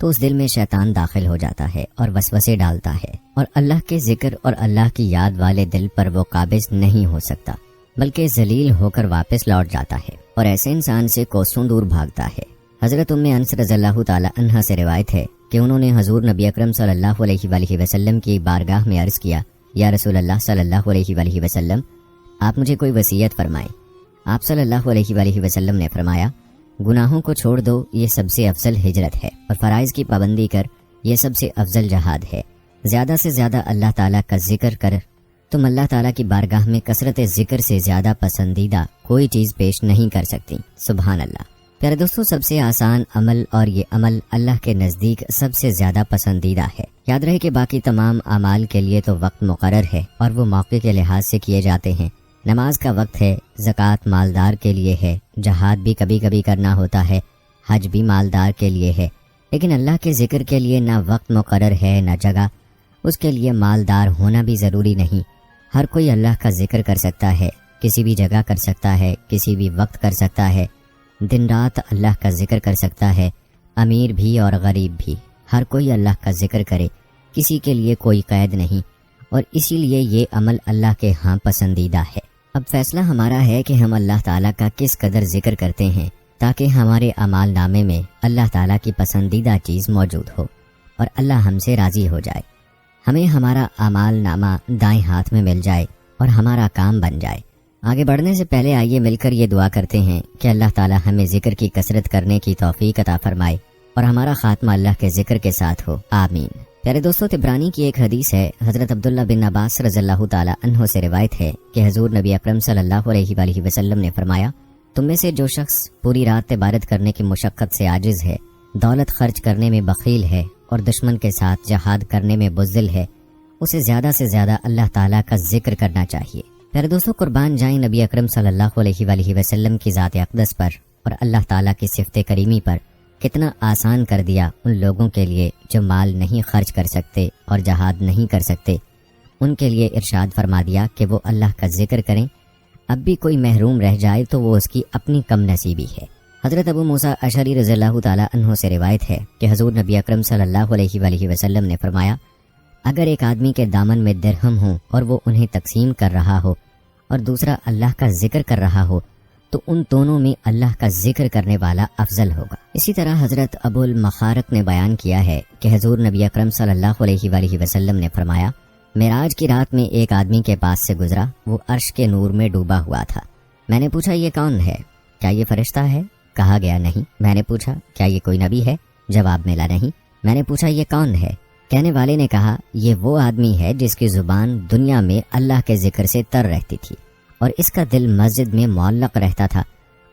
تو اس دل میں شیطان داخل ہو جاتا ہے اور وسوسے ڈالتا ہے، اور اللہ کے ذکر اور اللہ کی یاد والے دل پر وہ قابض نہیں ہو سکتا، بلکہ ذلیل ہو کر واپس لوٹ جاتا ہے اور ایسے انسان سے کوسوں دور بھاگتا ہے۔ حضرت ام انس رضی اللہ تعالی عنہا سے روایت ہے کہ انہوں نے حضور نبی اکرم صلی اللہ علیہ وآلہ وسلم کی بارگاہ میں عرض کیا یا رسول اللہ صلی اللہ علیہ وآلہ وسلم، آپ مجھے کوئی وصیت فرمائیں۔ آپ صلی اللہ علیہ وآلہ وسلم نے فرمایا گناہوں کو چھوڑ دو، یہ سب سے افضل ہجرت ہے، اور فرائض کی پابندی کر، یہ سب سے افضل جہاد ہے۔ زیادہ سے زیادہ اللہ تعالیٰ کا ذکر کر، تم اللہ تعالیٰ کی بارگاہ میں کثرت ذکر سے زیادہ پسندیدہ کوئی چیز پیش نہیں کر سکتی۔ سبحان اللہ۔ پیارے دوستو، سب سے آسان عمل اور یہ عمل اللہ کے نزدیک سب سے زیادہ پسندیدہ ہے۔ یاد رہے کہ باقی تمام اعمال کے لیے تو وقت مقرر ہے اور وہ موقع کے لحاظ سے کیے جاتے ہیں۔ نماز کا وقت ہے، زکوٰۃ مالدار کے لیے ہے، جہاد بھی کبھی کبھی کرنا ہوتا ہے، حج بھی مالدار کے لیے ہے، لیکن اللہ کے ذکر کے لیے نہ وقت مقرر ہے نہ جگہ، اس کے لیے مالدار ہونا بھی ضروری نہیں۔ ہر کوئی اللہ کا ذکر کر سکتا ہے، کسی بھی جگہ کر سکتا ہے، کسی بھی وقت کر سکتا ہے، دن رات اللہ کا ذکر کر سکتا ہے، امیر بھی اور غریب بھی، ہر کوئی اللہ کا ذکر کرے، کسی کے لیے کوئی قید نہیں، اور اسی لیے یہ عمل اللہ کے ہاں پسندیدہ ہے۔ اب فیصلہ ہمارا ہے کہ ہم اللہ تعالیٰ کا کس قدر ذکر کرتے ہیں تاکہ ہمارے اعمال نامے میں اللہ تعالیٰ کی پسندیدہ چیز موجود ہو اور اللہ ہم سے راضی ہو جائے، ہمیں ہمارا اعمال نامہ دائیں ہاتھ میں مل جائے اور ہمارا کام بن جائے۔ آگے بڑھنے سے پہلے آئیے مل کر یہ دعا کرتے ہیں کہ اللہ تعالیٰ ہمیں ذکر کی کثرت کرنے کی توفیق عطا فرمائے اور ہمارا خاتمہ اللہ کے ذکر کے ساتھ ہو، آمین۔ پیارے دوستو، طبرانی کی ایک حدیث ہے، حضرت عبداللہ بن عباس رضی اللہ تعالی عنہ سے روایت ہے کہ حضور نبی اکرم صلی اللہ علیہ وآلہ وسلم نے فرمایا تم میں سے جو شخص پوری رات عبادت کرنے کی مشقت سے عاجز ہے، دولت خرچ کرنے میں بخیل ہے اور دشمن کے ساتھ جہاد کرنے میں بزدل ہے، اسے زیادہ سے زیادہ اللہ تعالیٰ کا ذکر کرنا چاہیے۔ پیارے دوستو، قربان جائیں نبی اکرم صلی اللہ علیہ وآلہ وسلم کی ذات اقدس پر اور اللہ تعالیٰ کی صفت کریمی پر کتنا آسان کر دیا ان لوگوں کے لیے جو مال نہیں خرچ کر سکتے اور جہاد نہیں کر سکتے، ان کے لیے ارشاد فرما دیا کہ وہ اللہ کا ذکر کریں۔ اب بھی کوئی محروم رہ جائے تو وہ اس کی اپنی کم نصیبی ہے۔ حضرت ابو موسیٰ اشعری رضی اللہ تعالی عنہ سے روایت ہے کہ حضور نبی اکرم صلی اللہ علیہ وآلہ وسلم نے فرمایا اگر ایک آدمی کے دامن میں درہم ہوں اور وہ انہیں تقسیم کر رہا ہو اور دوسرا اللہ کا ذکر کر رہا ہو تو ان دونوں میں اللہ کا ذکر کرنے والا افضل ہوگا۔ اسی طرح حضرت ابو المخارق نے بیان کیا ہے کہ حضور نبی اکرم صلی اللہ علیہ وآلہ وسلم نے فرمایا، معراج کی رات میں ایک آدمی کے پاس سے گزرا، وہ عرش کے نور میں ڈوبا ہوا تھا۔ میں نے پوچھا یہ کون ہے؟ کیا یہ فرشتہ ہے؟ کہا گیا نہیں۔ میں نے پوچھا کیا یہ کوئی نبی ہے؟ جواب ملا نہیں۔ میں نے پوچھا یہ کون ہے؟ کہنے والے نے کہا یہ وہ آدمی ہے جس کی زبان دنیا میں اللہ کے ذکر سے تر رہتی تھی اور اس کا دل مسجد میں معلق رہتا تھا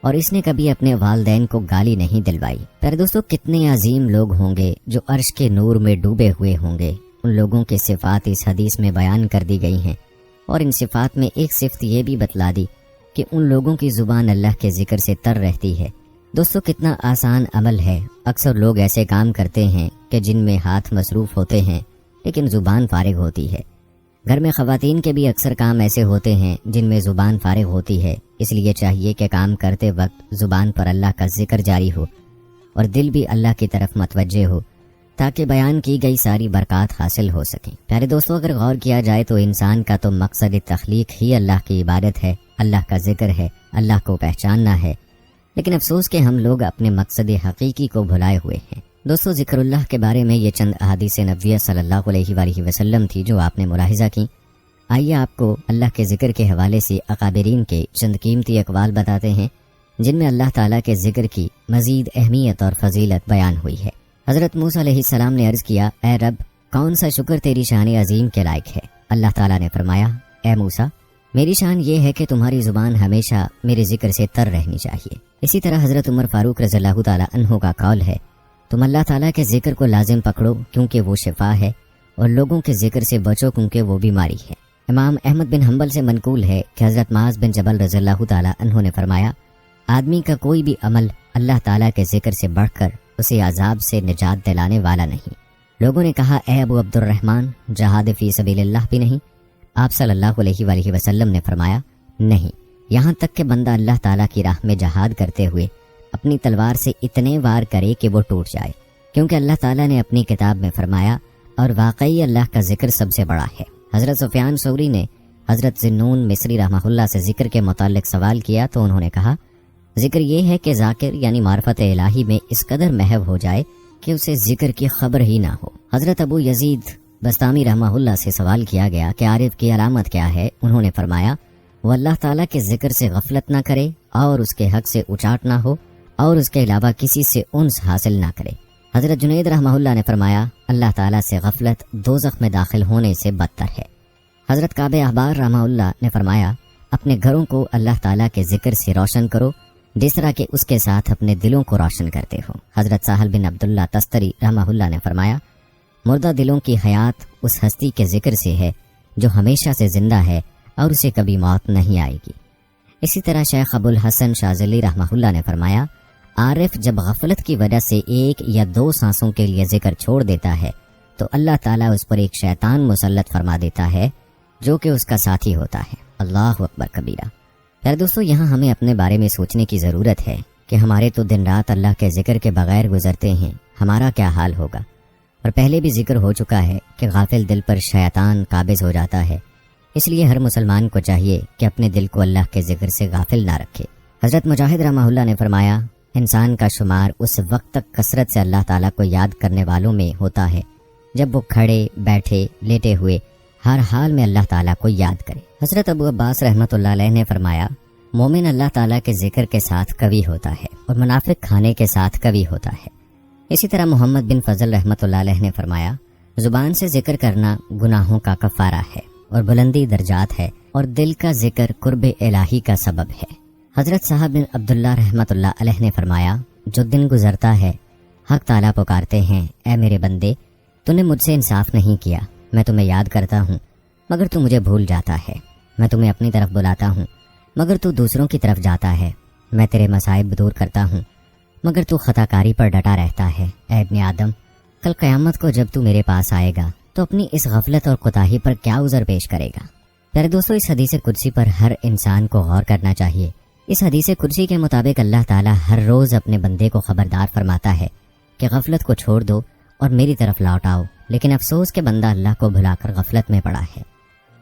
اور اس نے کبھی اپنے والدین کو گالی نہیں دلوائی۔ پیارے دوستو، کتنے عظیم لوگ ہوں گے جو عرش کے نور میں ڈوبے ہوئے ہوں گے۔ ان لوگوں کی صفات اس حدیث میں بیان کر دی گئی ہیں، اور ان صفات میں ایک صفت یہ بھی بتلا دی کہ ان لوگوں کی زبان اللہ کے ذکر سے تر رہتی ہے۔ دوستو، کتنا آسان عمل ہے۔ اکثر لوگ ایسے کام کرتے ہیں کہ جن میں ہاتھ مصروف ہوتے ہیں لیکن زبان فارغ ہوتی ہے۔ گھر میں خواتین کے بھی اکثر کام ایسے ہوتے ہیں جن میں زبان فارغ ہوتی ہے، اس لیے چاہیے کہ کام کرتے وقت زبان پر اللہ کا ذکر جاری ہو اور دل بھی اللہ کی طرف متوجہ ہو، تاکہ بیان کی گئی ساری برکات حاصل ہو سکیں۔ پیارے دوستو، اگر غور کیا جائے تو انسان کا تو مقصد تخلیق ہی اللہ کی عبادت ہے، اللہ کا ذکر ہے، اللہ کو پہچاننا ہے، لیکن افسوس کہ ہم لوگ اپنے مقصد حقیقی کو بھلائے ہوئے ہیں۔ دوستو، ذکر اللہ کے بارے میں یہ چند احادیث نبویہ صلی اللہ علیہ وآلہ وسلم تھی جو آپ نے ملاحظہ کی۔ آئیے آپ کو اللہ کے ذکر کے حوالے سے اکابرین کے چند قیمتی اقوال بتاتے ہیں جن میں اللہ تعالیٰ کے ذکر کی مزید اہمیت اور فضیلت بیان ہوئی ہے۔ حضرت موسیٰ علیہ السلام نے عرض کیا، اے رب، کون سا شکر تیری شان عظیم کے لائق ہے؟ اللہ تعالیٰ نے فرمایا، اے موسیٰ، میری شان یہ ہے کہ تمہاری زبان ہمیشہ میرے ذکر سے تر رہنی چاہیے۔ اسی طرح حضرت عمر فاروق رضی اللہ تعالیٰ عنہ کا قول ہے، تم اللہ تعالیٰ کے ذکر کو لازم پکڑو کیونکہ وہ شفا ہے، اور لوگوں کے ذکر سے بچو کیونکہ وہ بیماری ہے۔ امام احمد بن حنبل سے منقول ہے کہ حضرت معاذ بن جبل رضی اللہ تعالیٰ عنہ نے فرمایا، آدمی کا کوئی بھی عمل اللہ تعالیٰ کے ذکر سے بڑھ کر اسے عذاب سے نجات دلانے والا نہیں۔ لوگوں نے کہا، اے ابو عبد الرحمن، جہاد فی سبیل اللہ بھی نہیں؟ آپ صلی اللہ علیہ وآلہ وسلم نے فرمایا، نہیں، یہاں تک کہ بندہ اللہ تعالیٰ کی راہ میں جہاد کرتے ہوئے اپنی تلوار سے اتنے وار کرے کہ وہ ٹوٹ جائے، کیونکہ اللہ تعالیٰ نے اپنی کتاب میں فرمایا، اور واقعی اللہ کا ذکر سب سے بڑا ہے۔ حضرت سفیان ثوری نے حضرت ذنون مصری رحمہ اللہ سے ذکر کے متعلق سوال کیا تو انہوں نے کہا، ذکر یہ ہے کہ ذاکر یعنی معرفت الہی میں اس قدر محو ہو جائے کہ اسے ذکر کی خبر ہی نہ ہو۔ حضرت ابو یزید بستامی رحمہ اللہ سے سوال کیا گیا کہ عارف کی علامت کیا ہے؟ انہوں نے فرمایا، وہ اللہ تعالیٰ کے ذکر سے غفلت نہ کرے اور اس کے حق سے اچاٹ نہ ہو اور اس کے علاوہ کسی سے انس حاصل نہ کرے۔ حضرت جنید رحمہ اللہ نے فرمایا، اللہ تعالیٰ سے غفلت دوزخ میں داخل ہونے سے بدتر ہے۔ حضرت کعب احبار رحمہ اللہ نے فرمایا، اپنے گھروں کو اللہ تعالیٰ کے ذکر سے روشن کرو جس طرح کہ اس کے ساتھ اپنے دلوں کو روشن کرتے ہو۔ حضرت سہل بن عبداللہ تستری رحمہ اللہ نے فرمایا، مردہ دلوں کی حیات اس ہستی کے ذکر سے ہے جو ہمیشہ سے زندہ ہے اور اسے کبھی موت نہیں آئے گی۔ اسی طرح شیخ ابو الحسن شاذلی رحمہ اللہ نے فرمایا، عارف جب غفلت کی وجہ سے 1 یا 2 سانسوں کے لیے ذکر چھوڑ دیتا ہے تو اللہ تعالیٰ اس پر ایک شیطان مسلط فرما دیتا ہے جو کہ اس کا ساتھی ہوتا ہے۔ اللہ اکبر کبیرہ۔ پیارے دوستو، یہاں ہمیں اپنے بارے میں سوچنے کی ضرورت ہے کہ ہمارے تو دن رات اللہ کے ذکر کے بغیر گزرتے ہیں، ہمارا کیا حال ہوگا؟ اور پہلے بھی ذکر ہو چکا ہے کہ غافل دل پر شیطان قابض ہو جاتا ہے، اس لیے ہر مسلمان کو چاہیے کہ اپنے دل کو اللہ کے ذکر سے غافل نہ رکھے۔ حضرت مجاہد رحمہ اللہ نے فرمایا، انسان کا شمار اس وقت تک کثرت سے اللہ تعالیٰ کو یاد کرنے والوں میں ہوتا ہے جب وہ کھڑے، بیٹھے، لیٹے ہوئے ہر حال میں اللہ تعالیٰ کو یاد کرے۔ حضرت ابو عباس رحمۃ اللہ علیہ نے فرمایا، مومن اللہ تعالیٰ کے ذکر کے ساتھ قوی ہوتا ہے اور منافق کھانے کے ساتھ قوی ہوتا ہے۔ اسی طرح محمد بن فضل رحمۃ اللہ علیہ نے فرمایا، زبان سے ذکر کرنا گناہوں کا کفارہ ہے اور بلندی درجات ہے، اور دل کا ذکر قرب الہی کا سبب ہے۔ حضرت صاحب بن عبداللہ رحمۃ اللہ علیہ نے فرمایا، جو دن گزرتا ہے حق تعالیٰ پکارتے ہیں، اے میرے بندے، تو نے مجھ سے انصاف نہیں کیا، میں تمہیں یاد کرتا ہوں مگر تو مجھے بھول جاتا ہے، میں تمہیں اپنی طرف بلاتا ہوں مگر تو دوسروں کی طرف جاتا ہے، میں تیرے مصائب دور کرتا ہوں مگر تو خطا کاری پر ڈٹا رہتا ہے۔ اے ابن آدم، کل قیامت کو جب تو میرے پاس آئے گا تو اپنی اس غفلت اور کوتاہی پر کیا عذر پیش کرے گا؟ پیارے دوستو، اس حدیث قدسی پر ہر انسان کو غور کرنا چاہیے۔ اس حدیث قدسی کے مطابق اللہ تعالیٰ ہر روز اپنے بندے کو خبردار فرماتا ہے کہ غفلت کو چھوڑ دو اور میری طرف لوٹ آؤ، لیکن افسوس کہ بندہ اللہ کو بھلا کر غفلت میں پڑا ہے۔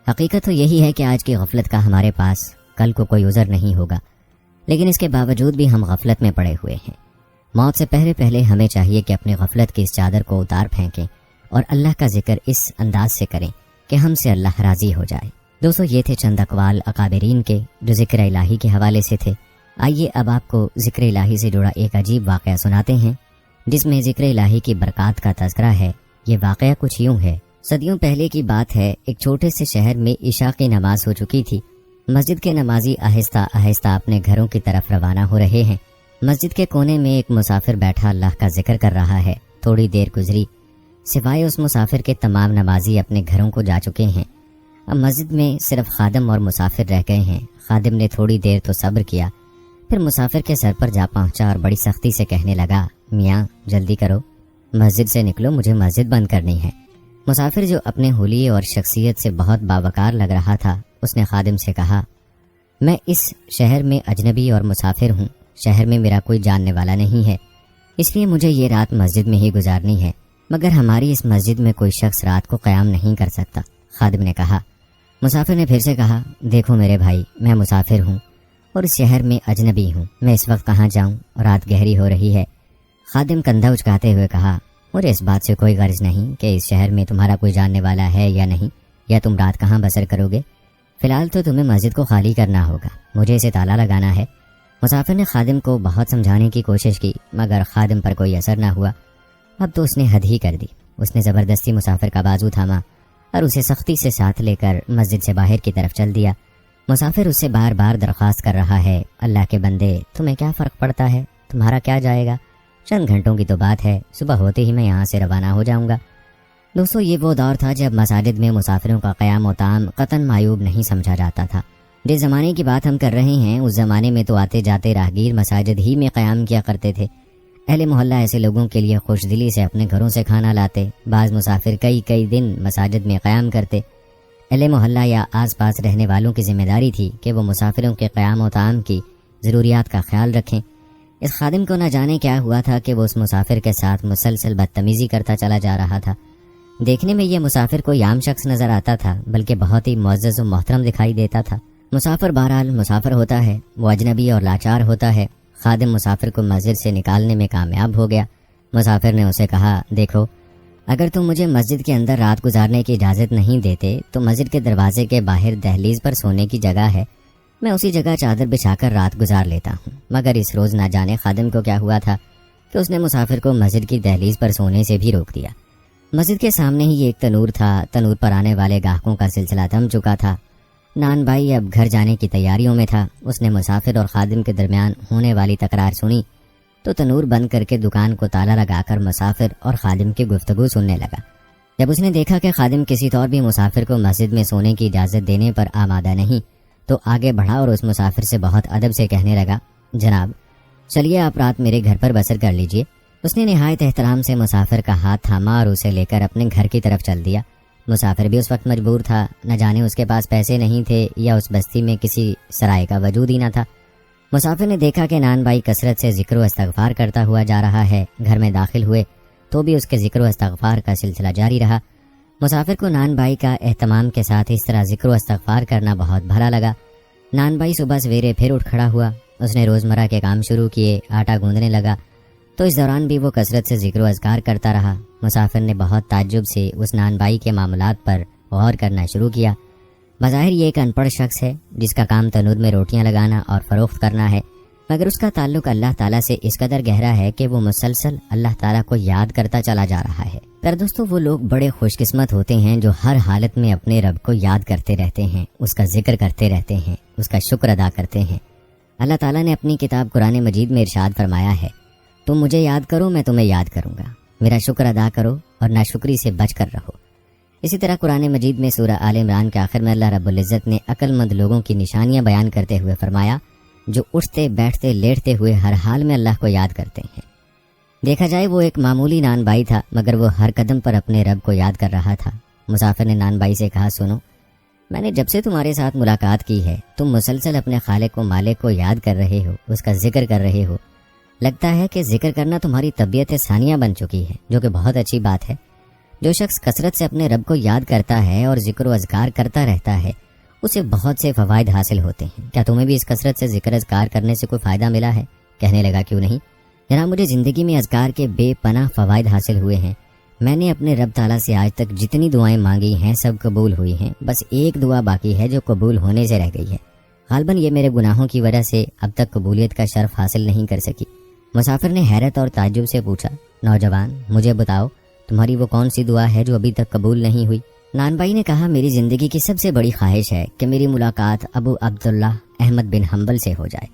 حقیقت تو یہی ہے کہ آج کی غفلت کا ہمارے پاس کل کو کوئی عذر نہیں ہوگا، لیکن اس کے باوجود بھی ہم غفلت میں پڑے ہوئے ہیں۔ موت سے پہلے پہلے ہمیں چاہیے کہ اپنی غفلت کی اس چادر کو اتار پھینکیں اور اللہ کا ذکر اس انداز سے کریں کہ ہم سے اللہ راضی ہو جائے۔ دوستو، یہ تھے چند اقوال اکابرین کے جو ذکر الہی کے حوالے سے تھے۔ آئیے اب آپ کو ذکر الہی سے جڑا ایک عجیب واقعہ سناتے ہیں جس میں ذکر الہی کی برکات کا تذکرہ ہے۔ یہ واقعہ کچھ یوں ہے۔ صدیوں پہلے کی بات ہے، ایک چھوٹے سے شہر میں عشاء کی نماز ہو چکی تھی۔ مسجد کے نمازی آہستہ آہستہ اپنے گھروں کی طرف روانہ ہو رہے ہیں۔ مسجد کے کونے میں ایک مسافر بیٹھا اللہ کا ذکر کر رہا ہے۔ تھوڑی دیر گزری، سوائے اس مسافر کے تمام نمازی اپنے گھروں کو جا چکے ہیں۔ اب مسجد میں صرف خادم اور مسافر رہ گئے ہیں۔ خادم نے تھوڑی دیر تو صبر کیا، پھر مسافر کے سر پر جا پہنچا اور بڑی سختی سے کہنے لگا، میاں جلدی کرو، مسجد سے نکلو، مجھے مسجد بند کرنی ہے۔ مسافر جو اپنے حلیے اور شخصیت سے بہت باوقار لگ رہا تھا، اس نے خادم سے کہا، میں اس شہر میں اجنبی اور مسافر ہوں، شہر میں میرا کوئی جاننے والا نہیں ہے، اس لیے مجھے یہ رات مسجد میں ہی گزارنی ہے، مگر ہماری اس مسجد میں کوئی شخص رات کو قیام نہیں کر سکتا۔ خادم نے کہا۔ مسافر نے پھر سے کہا، دیکھو میرے بھائی، میں مسافر ہوں اور اس شہر میں اجنبی ہوں، میں اس وقت کہاں جاؤں، رات گہری ہو رہی ہے۔ خادم کندھا اچکاتے ہوئے کہا، مجھے اس بات سے کوئی غرض نہیں کہ اس شہر میں تمہارا کوئی جاننے والا ہے یا نہیں، یا تم رات کہاں بسر کرو گے، فی الحال تو تمہیں مسجد کو خالی کرنا ہوگا، مجھے اسے تالا لگانا ہے۔ مسافر نے خادم کو بہت سمجھانے کی کوشش کی، مگر خادم پر کوئی اثر نہ ہوا۔ اب تو اس نے حد ہی کر دی۔ اس نے زبردستی مسافر کا بازو تھاما اور اسے سختی سے ساتھ لے کر مسجد سے باہر کی طرف چل دیا۔ مسافر اس سے بار بار درخواست کر رہا ہے، اللہ کے بندے، تمہیں کیا فرق پڑتا ہے، تمہارا کیا جائے گا، چند گھنٹوں کی تو بات ہے، صبح ہوتے ہی میں یہاں سے روانہ ہو جاؤں گا۔ دوستو، یہ وہ دور تھا جب مساجد میں مسافروں کا قیام و طعام قطعاً معیوب نہیں سمجھا جاتا تھا۔ جس زمانے کی بات ہم کر رہے ہیں، اس زمانے میں تو آتے جاتے راہگیر مساجد ہی میں قیام کیا کرتے تھے۔ اہل محلہ ایسے لوگوں کے لیے خوش دلی سے اپنے گھروں سے کھانا لاتے، بعض مسافر کئی دن مساجد میں قیام کرتے۔ اہل محلہ یا آس پاس رہنے والوں کی ذمہ داری تھی کہ وہ مسافروں کے قیام و طعام کی ضروریات کا خیال رکھیں۔ اس خادم کو نہ جانے کیا ہوا تھا کہ وہ اس مسافر کے ساتھ مسلسل بدتمیزی کرتا چلا جا رہا تھا۔ دیکھنے میں یہ مسافر کوئی عام شخص نظر آتا تھا، بلکہ بہت ہی معزز و محترم دکھائی دیتا تھا۔ مسافر بہرحال مسافر ہوتا ہے، وہ اجنبی اور لاچار ہوتا ہے۔ خادم مسافر کو مسجد سے نکالنے میں کامیاب ہو گیا۔ مسافر نے اسے کہا، دیکھو، اگر تم مجھے مسجد کے اندر رات گزارنے کی اجازت نہیں دیتے تو مسجد کے دروازے کے باہر دہلیز پر سونے کی جگہ ہے، میں اسی جگہ چادر بچھا کر رات گزار لیتا ہوں۔ مگر اس روز نہ جانے خادم کو کیا ہوا تھا کہ اس نے مسافر کو مسجد کی دہلیز پر سونے سے بھی روک دیا۔ مسجد کے سامنے ہی ایک تنور تھا، تنور پر آنے والے گاہکوں کا سلسلہ تھم چکا تھا۔ نان بھائی اب گھر جانے کی تیاریوں میں تھا۔ اس نے مسافر اور خادم کے درمیان ہونے والی تکرار سنی تو تنور بند کر کے دکان کو تالا لگا کر مسافر اور خادم کی گفتگو سننے لگا۔ جب اس نے دیکھا کہ خادم کسی طور بھی مسافر کو مسجد میں سونے کی اجازت دینے پر آمادہ نہیں، تو آگے بڑھا اور اس مسافر سے بہت ادب سے کہنے لگا، جناب چلیے آپ رات میرے گھر پر بسر کر لیجئے۔ اس نے نہایت احترام سے مسافر کا ہاتھ تھاما اور اسے لے کر اپنے گھر کی طرف چل دیا۔ مسافر بھی اس وقت مجبور تھا، نہ جانے اس کے پاس پیسے نہیں تھے یا اس بستی میں کسی سرائے کا وجود ہی نہ تھا۔ مسافر نے دیکھا کہ نان بھائی کثرت سے ذکر و استغفار کرتا ہوا جا رہا ہے۔ گھر میں داخل ہوئے تو بھی اس کے ذکر و استغفار کا سلسلہ جاری رہا۔ مسافر کو نان بھائی کا اہتمام کے ساتھ اس طرح ذکر و استغفار کرنا بہت بھلا لگا۔ نان بھائی صبح سویرے پھر اٹھ کھڑا ہوا۔ اس نے روزمرہ کے کام شروع کیے، آٹا گوندنے لگا، تو اس دوران بھی وہ کثرت سے ذکر و اذکار کرتا رہا۔ مسافر نے بہت تعجب سے اس نان بھائی کے معاملات پر غور کرنا شروع کیا۔ بظاہر یہ ایک ان پڑھ شخص ہے جس کا کام تنور میں روٹیاں لگانا اور فروخت کرنا ہے، مگر اس کا تعلق اللہ تعالیٰ سے اس قدر گہرا ہے کہ وہ مسلسل اللہ تعالیٰ کو یاد کرتا چلا جا رہا ہے۔ پر دوستو، وہ لوگ بڑے خوش قسمت ہوتے ہیں جو ہر حالت میں اپنے رب کو یاد کرتے رہتے ہیں، اس کا ذکر کرتے رہتے ہیں، اس کا شکر ادا کرتے ہیں۔ اللہ تعالیٰ نے اپنی کتاب قرآن مجید میں ارشاد فرمایا ہے، تم مجھے یاد کرو میں تمہیں یاد کروں گا، میرا شکر ادا کرو اور ناشکری سے بچ کر رہو۔ اسی طرح قرآن مجید میں سورہ آل عمران کے آخر میں اللہ رب العزت نے عقل مند لوگوں کی نشانیاں بیان کرتے ہوئے فرمایا، جو اٹھتے بیٹھتے لیٹتے ہوئے ہر حال میں اللہ کو یاد کرتے ہیں۔ دیکھا جائے وہ ایک معمولی نان بھائی تھا، مگر وہ ہر قدم پر اپنے رب کو یاد کر رہا تھا۔ مسافر نے نان بھائی سے کہا، سنو، میں نے جب سے تمہارے ساتھ ملاقات کی ہے تم مسلسل اپنے خالق و مالک کو یاد کر رہے ہو، اس کا ذکر کر رہے ہو۔ لگتا ہے کہ ذکر کرنا تمہاری طبیعت ثانیہ بن چکی ہے، جو کہ بہت اچھی بات ہے۔ جو شخص کثرت سے اپنے رب کو یاد کرتا ہے اور ذکر و اذکار کرتا رہتا ہے اسے بہت سے فوائد حاصل ہوتے ہیں۔ کیا تمہیں بھی اس کثرت سے ذکر اذکار کرنے سے کوئی فائدہ ملا ہے؟ کہنے لگا کیوں نہیں جناب، مجھے زندگی میں اذکار کے بے پناہ فوائد حاصل ہوئے ہیں۔ میں نے اپنے رب تعالیٰ سے آج تک جتنی دعائیں مانگی ہیں سب قبول ہوئی ہیں، بس ایک دعا باقی ہے جو قبول ہونے سے رہ گئی ہے۔ غالباً یہ میرے گناہوں کی وجہ سے اب تک قبولیت کا شرف حاصل نہیں کر سکی۔ مسافر نے حیرت اور تعجب سے پوچھا، نوجوان مجھے بتاؤ تمہاری وہ کون سی دعا ہے جو ابھی تک قبول نہیں ہوئی؟ نان بھائی نے کہا، میری زندگی کی سب سے بڑی خواہش ہے کہ میری ملاقات ابو عبداللہ احمد بن حنبل سے ہو جائے۔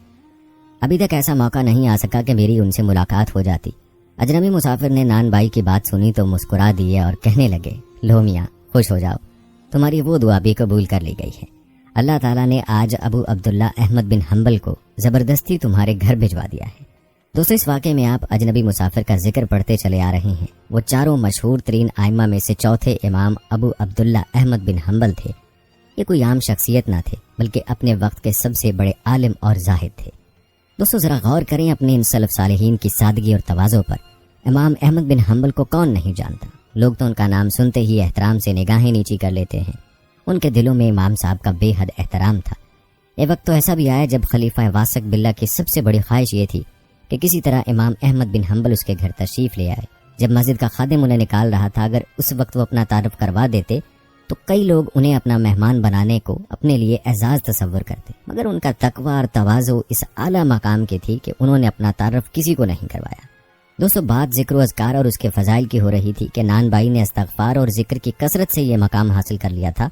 ابھی تک ایسا موقع نہیں آ سکا کہ میری ان سے ملاقات ہو جاتی۔ اجنبی مسافر نے نان بھائی کی بات سنی تو مسکرا دیے اور کہنے لگے، لو میاں خوش ہو جاؤ، تمہاری وہ دعا بھی قبول کر لی گئی ہے۔ اللہ تعالیٰ نے آج ابو عبداللہ احمد بن حنبل کو زبردستی تمہارے گھر بھجوا دیا ہے۔ دوستو، اس واقعے میں آپ اجنبی مسافر کا ذکر پڑھتے چلے آ رہے ہیں۔ وہ چاروں مشہور ترین ائمہ میں سے چوتھے امام ابو عبداللہ احمد بن حنبل تھے۔ یہ کوئی عام شخصیت نہ تھے بلکہ اپنے وقت کے سب سے بڑے عالم اور زاہد تھے۔ دوستو ذرا غور کریں اپنے ان سلف صالحین کی سادگی اور تواضع پر۔ امام احمد بن حنبل کو کون نہیں جانتا؟ لوگ تو ان کا نام سنتے ہی احترام سے نگاہیں نیچی کر لیتے ہیں۔ ان کے دلوں میں امام صاحب کا بے حد احترام تھا۔ یہ وقت تو ایسا بھی آیا جب خلیفہ واسق باللہ کی سب سے بڑی خواہش یہ تھی کہ کسی طرح امام احمد بن حنبل اس کے گھر تشریف لے آئے۔ جب مسجد کا خادم انہیں نکال رہا تھا، اگر اس وقت وہ اپنا تعارف کروا دیتے تو کئی لوگ انہیں اپنا مہمان بنانے کو اپنے لیے اعزاز تصور کرتے، مگر ان کا تقوی اور تواضع اس اعلیٰ مقام کی تھی کہ انہوں نے اپنا تعارف کسی کو نہیں کروایا۔ دوستو بات ذکر و اذکار اور اس کے فضائل کی ہو رہی تھی کہ نان بھائی نے استغفار اور ذکر کی کثرت سے یہ مقام حاصل کر لیا تھا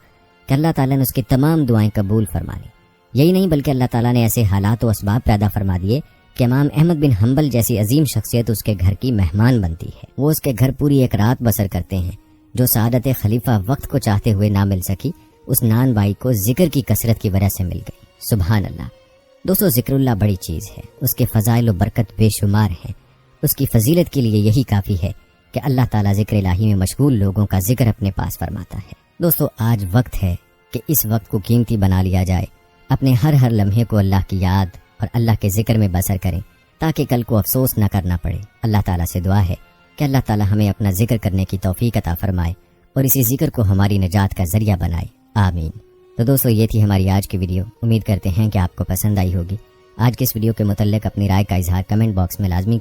کہ اللہ تعالیٰ نے اس کی تمام دعائیں قبول فرما لی۔ یہی نہیں بلکہ اللہ تعالیٰ نے ایسے حالات و اسباب پیدا فرما دیے کہ امام احمد بن حنبل جیسی عظیم شخصیت اس کے گھر کی مہمان بنتی ہے۔ وہ اس کے گھر پوری ایک رات بسر کرتے ہیں، جو سعادت خلیفہ وقت کو چاہتے ہوئے نہ مل سکی، اس نان بھائی کو ذکر کی کثرت کی وجہ سے مل گئی۔ سبحان اللہ۔ دوستو ذکر اللہ بڑی چیز ہے، اس کے فضائل و برکت بے شمار ہیں۔ اس کی فضیلت کے لیے یہی کافی ہے کہ اللہ تعالیٰ ذکر الہی میں مشغول لوگوں کا ذکر اپنے پاس فرماتا ہے۔ دوستو آج وقت ہے کہ اس وقت کو قیمتی بنا لیا جائے، اپنے ہر لمحے کو اللہ کی یاد اور اللہ کے ذکر میں بسر کریں تاکہ کل کو افسوس نہ کرنا پڑے۔ اللہ تعالیٰ سے دعا ہے کہ اللہ تعالیٰ ہمیں اپنا ذکر کرنے کی توفیق عطا فرمائے اور اسی ذکر کو ہماری نجات کا ذریعہ بنائے، آمین۔ تو دوستو یہ تھی ہماری آج کی ویڈیو، امید کرتے ہیں کہ آپ کو پسند آئی ہوگی۔ آج کے اس ویڈیو کے متعلق اپنی رائے کا اظہار کمنٹ باکس میں لازمی